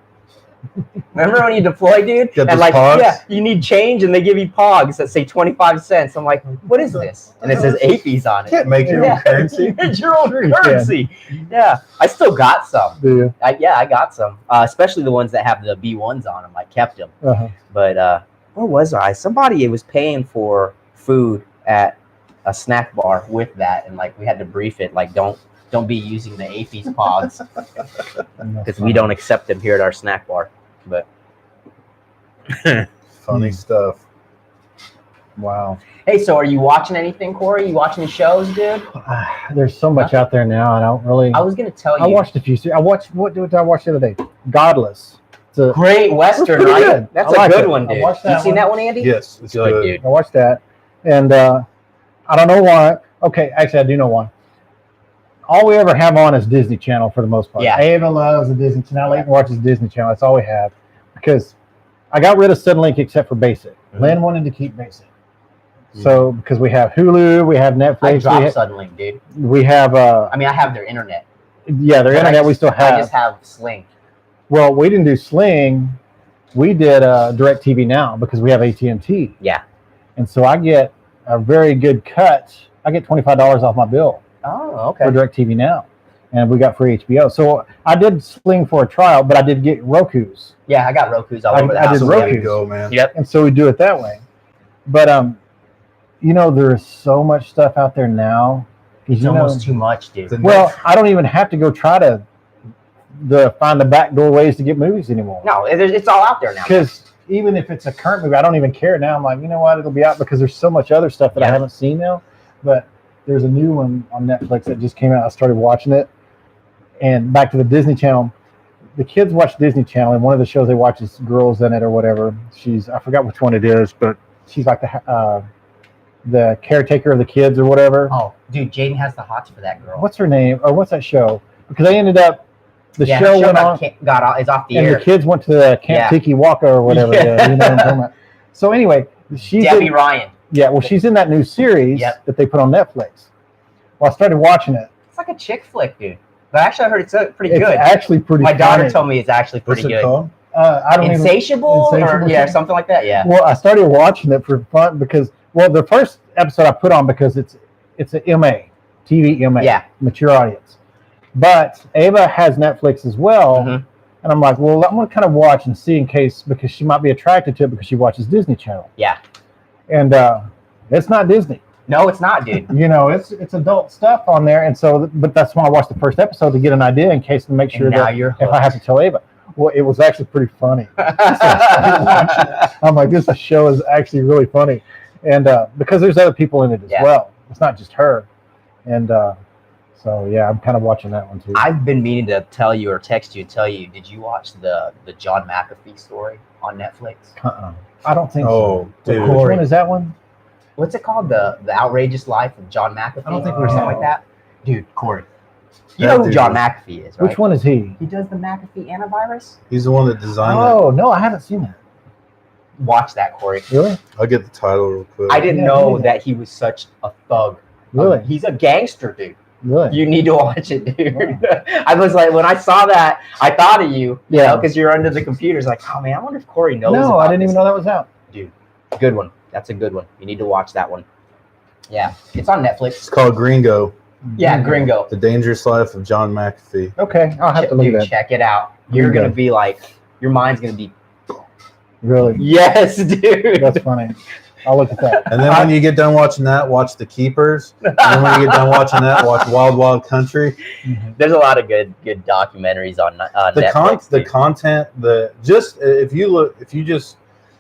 Remember when you deploy, dude? Get and like, pogs? you need change, and they give you pogs that say 25 cents. I'm like, what is this? And it says AFES on it. You can't make your own currency. It's your own currency. Yeah, I still got some. Do you? I got some, especially the ones that have the B1s on them. I kept them. But where was I? Somebody was paying for food at a snack bar with that, and like we had to brief it, like don't be using the AFES pods because we don't accept them here at our snack bar. But funny stuff. Wow. Hey, so are you watching anything, Corey? You watching any shows, dude? There's so much out there now. I don't really. I was gonna tell you. I watched a few. What did I watch the other day? Godless. It's a great Western, right? Good. That's a good one, dude. You seen that one, Andy? Yes, it's good, dude. I watched that, and I don't know why. Okay, actually, I do know why. All we ever have on is Disney Channel for the most part. Yeah. Ava loves the Disney Channel. Leighton watches Disney Channel. That's all we have because I got rid of Suddenlink except for Basic. Lynn wanted to keep Basic. So because we have Hulu, we have Netflix. I dropped Suddenlink, dude. We have. I mean, I have their internet. Yeah, their internet we still have. I just have Sling. Well, we didn't do Sling. We did DirecTV Now because we have AT&T. Yeah. And so I get a very good cut. I get $25 off my bill. Oh, okay. For DirecTV Now, and we got free HBO. So I did Sling for a trial, but I did get Roku's. Yeah, I got Roku's all over the house. I did Roku's. Go, man. Yep. And so we do it that way. But there is so much stuff out there now. It's almost too much, dude. Well, I don't even have to go try to find the backdoor ways to get movies anymore. No, it's all out there now. Because even if it's a current movie, I don't even care now. I'm like, you know what? It'll be out because there's so much other stuff that I haven't seen now. But there's a new one on Netflix that just came out. I started watching it. And back to the Disney Channel. The kids watch Disney Channel, and one of the shows they watch is Girls in It or whatever. I forgot which one it is, but she's like the caretaker of the kids or whatever. Oh, dude, Jaden has the hots for that girl. What's her name? Or what's that show? Because they ended up, the show went on. It's off the air. And the kids went to Camp Tiki Waka or whatever. You know what I'm talking about. So anyway, she's Debbie Ryan. Yeah, well, she's in that new series that they put on Netflix. Well, I started watching it. It's like a chick flick, dude. But actually, I heard it's pretty good. It's actually pretty My daughter told me it's actually pretty good. Called? I don't Insatiable? Or something like that, yeah. Well, I started watching it for fun because, the first episode I put on because it's an MA, TV MA, mature audience. But Ava has Netflix as well, and I'm like, well, I'm going to kind of watch and see in case, because she might be attracted to it because she watches Disney Channel. Yeah. And it's not Disney. No, it's not, dude. It's adult stuff on there, and so, but that's why I watched the first episode to get an idea in case to make sure that if I have to tell Ava. Well, it was actually pretty funny. I'm like, this show is actually really funny, and because there's other people in it as well. It's not just her, and so yeah, I'm kind of watching that one too. I've been meaning to tell you or text you and tell you. Did you watch the John McAfee story on Netflix? I don't think so. Dude. Which one is that one? What's it called? The Outrageous Life of John McAfee? I don't think or something like that. Dude, Corey. You know who John McAfee is, right? Which one is he? He does the McAfee antivirus. He's the one that designed it. Oh, no, I haven't seen that. Watch that, Corey. Really? I'll get the title real quick. I didn't know that he was such a thug. Really? He's a gangster, dude. Really? You need to watch it, dude. Wow. I was like, when I saw that, I thought of you, because you're under the computers. Like, oh man, I wonder if Corey knows. No, I didn't even know that was out. Dude, good one. That's a good one. You need to watch that one. Yeah, it's on Netflix. It's called Gringo. Yeah, Gringo. The Dangerous Life of John McAfee. Okay, I'll have to look at that. Check it out. You're going to be like, your mind's going to be. Really? Yes, dude. That's funny. I'll look at that. And then when you get done watching that, watch The Keepers. And then when you get done watching that, watch Wild Wild Country. There's a lot of good documentaries on Netflix. The content, if you just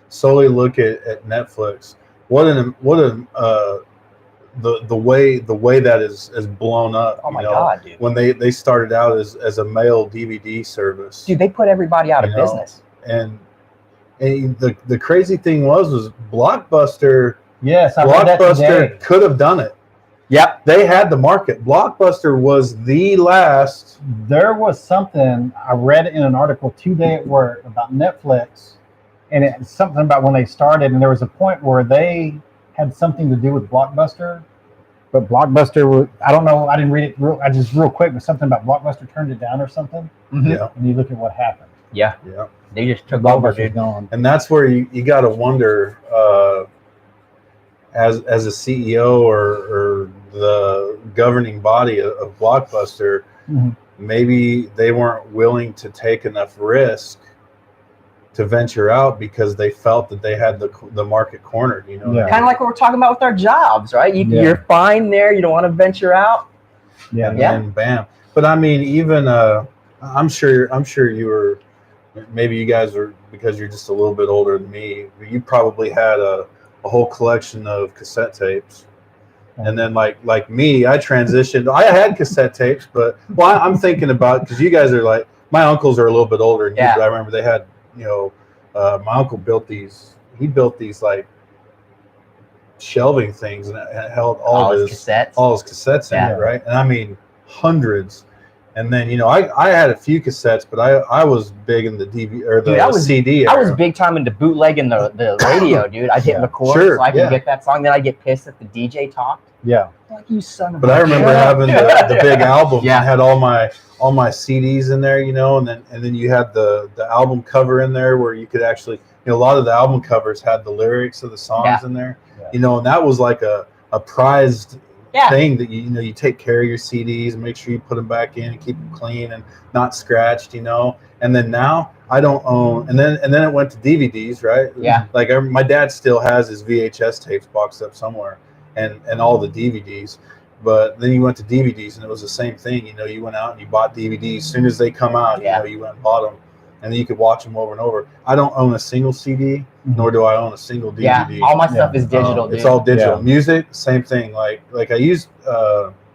solely look at Netflix, the way that is blown up. Oh my God, dude! When they started out as a male DVD service, dude, they put everybody out of business. And the crazy thing was Blockbuster. Yes, Blockbuster could have done it. Yep. They had the market. Blockbuster was the last. There was something I read in an article today at work about Netflix, and it's something about when they started, and there was a point where they had something to do with Blockbuster, but Blockbuster, I don't know, I didn't read it real quick, but something about Blockbuster turned it down or something. Mm-hmm. Yeah. And you look at what happened. Yeah. Yeah. They just took over, dude. Gone. And that's where you got to wonder, as a CEO or the governing body of Blockbuster, Mm-hmm. maybe they weren't willing to take enough risk to venture out because they felt that they had the market cornered. You know, Yeah. Kind of like what we're talking about with our jobs, right? You're fine there. You don't want to venture out. Yeah. And then bam. But I mean, even I'm sure you were. Maybe you guys are, because you're just a little bit older than me. You probably had a whole collection of cassette tapes. And then like me, I transitioned. I had cassette tapes, but I'm thinking about, because you guys are like, my uncles are a little bit older than you, but I remember they had, my uncle built these. He built these like shelving things, and it held all his cassettes in it, right? And I mean hundreds. And then I had a few cassettes, but I was big in the DVD or the CD. I was big time into bootlegging the radio, dude. I'd hit record so I could get that song. Then I'd get pissed if the DJ talked. Yeah. Like, you son of a. But I remember having the big album. Yeah. And had all my CDs in there, and then you had the album cover in there where you could actually, a lot of the album covers had the lyrics of the songs in there. Yeah. And that was like a prized thing that you take care of your CDs and make sure you put them back in and keep them clean and not scratched, And then now I don't own, and then it went to DVDs, right? Yeah. Like my dad still has his VHS tapes boxed up somewhere, and all the DVDs. But then you went to DVDs, and it was the same thing. You went out and you bought DVDs as soon as they come out. You went and bought them, and then you could watch them over and over. I don't own a single CD, nor do I own a single DVD. Yeah, all my stuff is digital. It's all digital. Music, same thing. Like I used.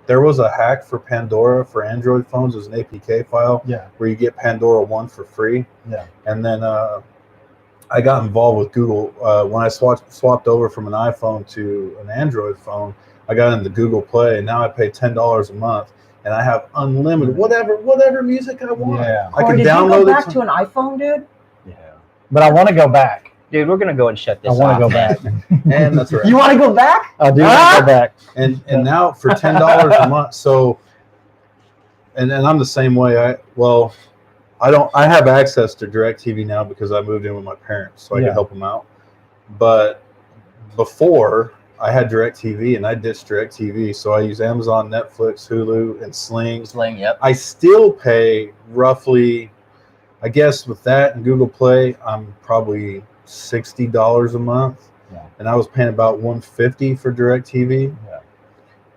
There was a hack for Pandora for Android phones. It was an APK file where you get Pandora 1 for free. Yeah. And then I got involved with Google when I swapped over from an iPhone to an Android phone. I got into Google Play, and now I pay $10 a month. And I have unlimited whatever music I want. Yeah. I can download it. Did you go back to an iPhone, dude? Yeah. But I want to go back. Dude, we're gonna go and shut this off. I want to go back. And that's right. You want to go back? I do want to go back. And now for $10 a month. So, and I'm the same way. I have access to DirecTV now because I moved in with my parents, so I can help them out. But before, I had DirecTV, and I ditched DirecTV, so I use Amazon, Netflix, Hulu, and Sling. Yep. I still pay roughly, I guess with that and Google Play, I'm probably $60 a month. Yeah. And I was paying about $150 for DirecTV. Yeah.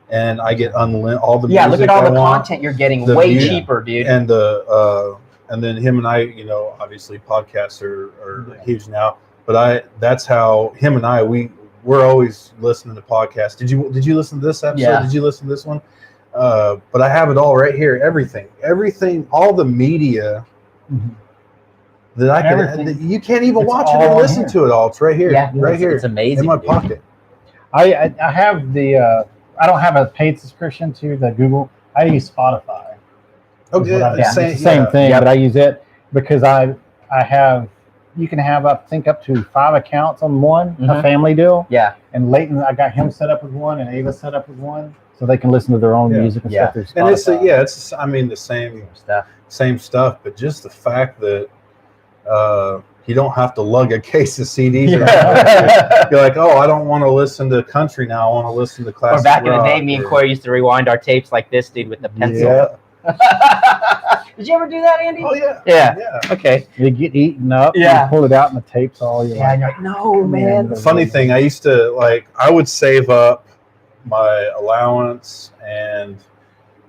And I get all the music. Yeah, look at all the content you're getting, way cheaper, dude. And and then him and I, obviously podcasts are huge now. But that's how him and I we're always listening to podcasts. Did you listen to this episode? Yeah. Did you listen to this one? But I have it all right here. Everything, all the media that I can. You can't even watch it or listen to it all. It's right here. Yeah, right here. It's amazing. In my pocket. I have the. I don't have a paid subscription to the Google. I use Spotify. Okay, same thing, but I use it because I have. You can have up to 5 accounts on one, a family deal. Yeah. And Leighton, I got him set up with one, and Ava set up with one, so they can listen to their own music and stuff. And it's the same stuff, but just the fact that you don't have to lug a case of CDs. You're like, I don't want to listen to country now. I want to listen to classic rock. Or back in the day, me and Corey used to rewind our tapes like this, dude, with the pencil. Yeah. Did you ever do that, Andy? Oh, yeah. Yeah. Okay. They get eaten up. Yeah. You pull it out and the tape's all you and you're like, no, man. The funny thing, I used to, I would save up my allowance, and,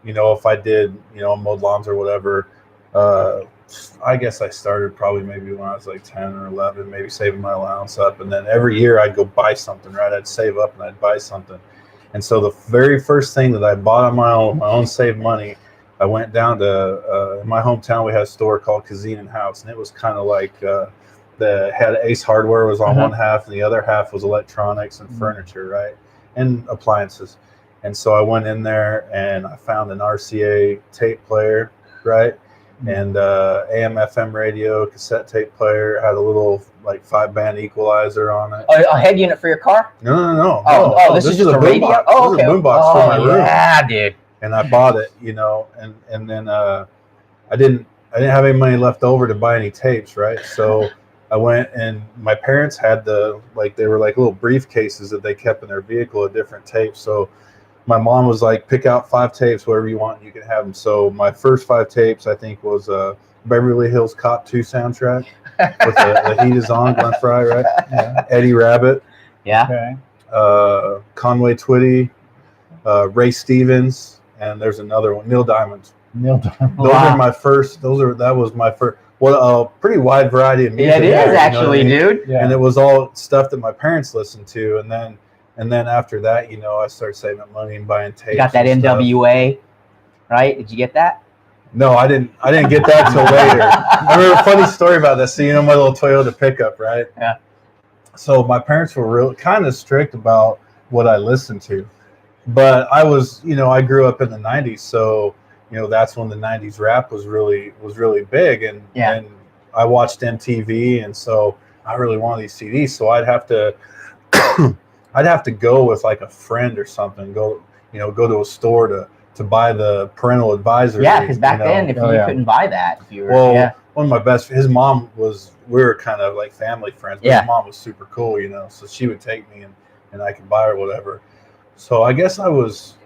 if I did, mowed lawns or whatever, I guess I started probably maybe when I was like 10 or 11, maybe saving my allowance up. And then every year I'd go buy something, right? I'd save up and I'd buy something. And so the very first thing that I bought on my own saved money, I went down to in my hometown. We had a store called Kazin House, and it was kind of like had Ace Hardware was on one half, and the other half was electronics and furniture, right, and appliances. And so I went in there and I found an RCA tape player, right? And AM/FM radio, cassette tape player, had a little like 5-band equalizer on it. A head unit for your car? No. Oh, this is just a radio. Boombox. Oh, okay. This is a boombox for my room. Yeah, dude. And I bought it, and then I didn't have any money left over to buy any tapes, right? So I went, and my parents had they were like little briefcases that they kept in their vehicle of different tapes. So my mom was like, pick out 5 tapes, whatever you want, you can have them. So my first 5 tapes, I think, was Beverly Hills Cop 2 soundtrack with the Heat Is On, Glenn Frey, right? Yeah. Eddie Rabbit. Yeah. Okay. Conway Twitty, Ray Stevens, and there's another one, Neil Diamond. Those are my first. That was my first. Well, a pretty wide variety of music. Yeah, it is actually, dude. Yeah. And it was all stuff that my parents listened to, and then after that, I started saving up money and buying tapes. You got that NWA, right? Did you get that? No, I didn't get that till later. I remember a funny story about this. So my little Toyota pickup, right? Yeah. So my parents were real kind of strict about what I listened to, but I was, I grew up in the '90s, so that's when the '90s rap was really big, and I watched MTV, and so I really wanted these CDs. So I'd have to go with like a friend or something. Go to a store to buy the parental advisory. Yeah, because back then, if you couldn't buy that, if you were one of my his mom was. We were kind of like family friends. But his mom was super cool, so she would take me and I could buy her whatever. So I guess I was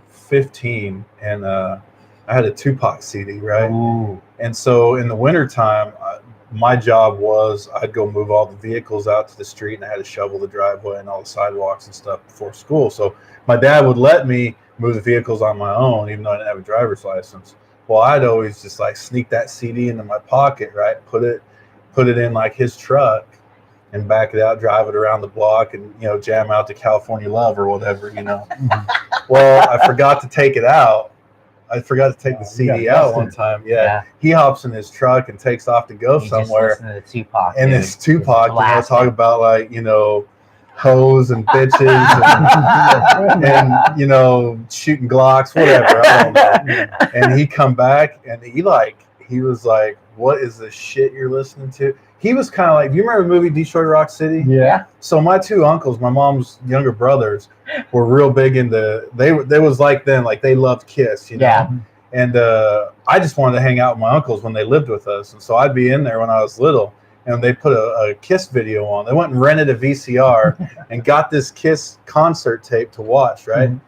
15, and I had a Tupac CD, right? Ooh. And so in the wintertime, my job was I'd go move all the vehicles out to the street, and I had to shovel the driveway and all the sidewalks and stuff before school. So my dad would let me move the vehicles on my own, even though I didn't have a driver's license. Well, I'd always just like sneak that CD into my pocket, right? Put it in like his truck and back it out, drive it around the block, and jam out to California Love or whatever, Well, I forgot to take it out. I forgot to take the CD out one time. Yeah. He hops in his truck and takes off to go somewhere. Just listen to Tupac, and it's Tupac, talk about like, hoes and bitches and shooting Glocks, whatever. I don't know. And he come back and he was like, what is the shit you're listening to? He was kind of like, do you remember the movie Detroit Rock City? Yeah. So my 2 uncles, my mom's younger brothers, were real big into, they was like then, like they loved Kiss, Yeah. And I just wanted to hang out with my uncles when they lived with us. And so I'd be in there when I was little, and they put a Kiss video on. They went and rented a VCR and got this Kiss concert tape to watch, right? Mm-hmm.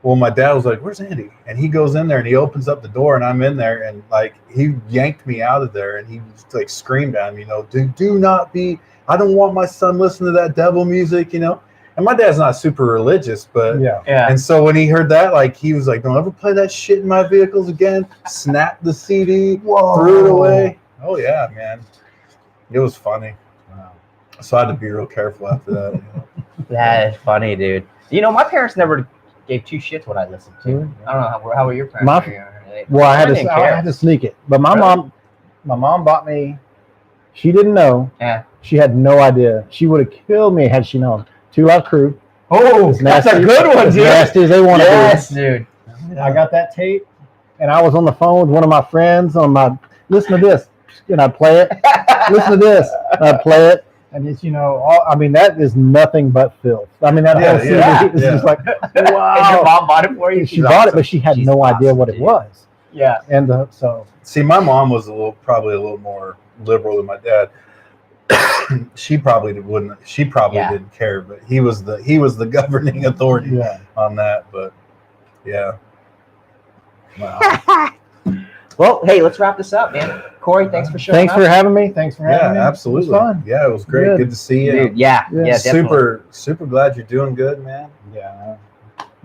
Well, my dad was like, where's Andy? And he goes in there and he opens up the door, and I'm in there, and like he yanked me out of there, and he just like screamed at me, do not be, I don't want my son listening to that devil music, And my dad's not super religious, but yeah. And so when he heard that, like he was like, don't ever play that shit in my vehicles again. Snapped the CD, threw it away. Oh yeah, man. It was funny. Wow. So I had to be real careful after that. That is funny, dude. My parents never gave 2 shits what I listened to. I don't know how were your parents? I had to sneak it. But my mom bought me. She didn't know. Yeah. She had no idea. She would have killed me had she known. 2 Live Crew. Oh, that's a good one, dude. As nasty as they want to be. Yes, dude. I got that tape, and I was on the phone with one of my friends listen to this, and I'd play it. Listen to this, and I'd play it. And it's, that is nothing but filth. That whole CD is just like, wow. And your mom bought it for you? She bought it, but she had no idea what it was. Yeah. And so. See, my mom was probably a little more liberal than my dad. She probably wouldn't. She probably didn't care, but he was the governing authority on that. But yeah. Wow. Well, hey, let's wrap this up, man. Corey, thanks for showing up. Thanks for having me. Yeah, absolutely. It was fun. Yeah, it was great. Good to see you. Dude, yeah, super, super glad you're doing good, man. Yeah.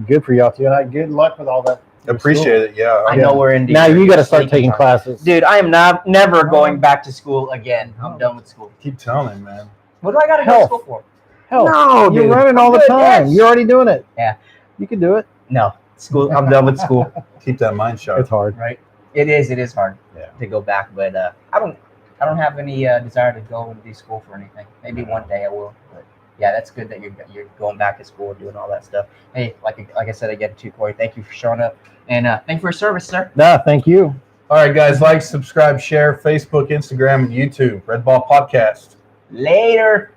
Good for y'all too. And good luck with all that. Appreciate it. Yeah. I know we're in. Now you got to start taking classes. Dude, I am never going back to school again. I'm done with school. Keep telling him, man. What do I got to go to school for? Health. No, dude. You're running all the time. Yes. You're already doing it. Yeah. You can do it. No. School. I'm done with school. Keep that mind sharp. It's hard. Right. It is hard to go back, but I don't have any desire to go and do school for anything. Maybe one day I will, but yeah, that's good that you're going back to school and doing all that stuff. Hey, like I said again to Corey, thank you for showing up, and thank you for your service, sir. No, thank you. All right, guys, like, subscribe, share, Facebook, Instagram, and YouTube. Red Ball Podcast. Later.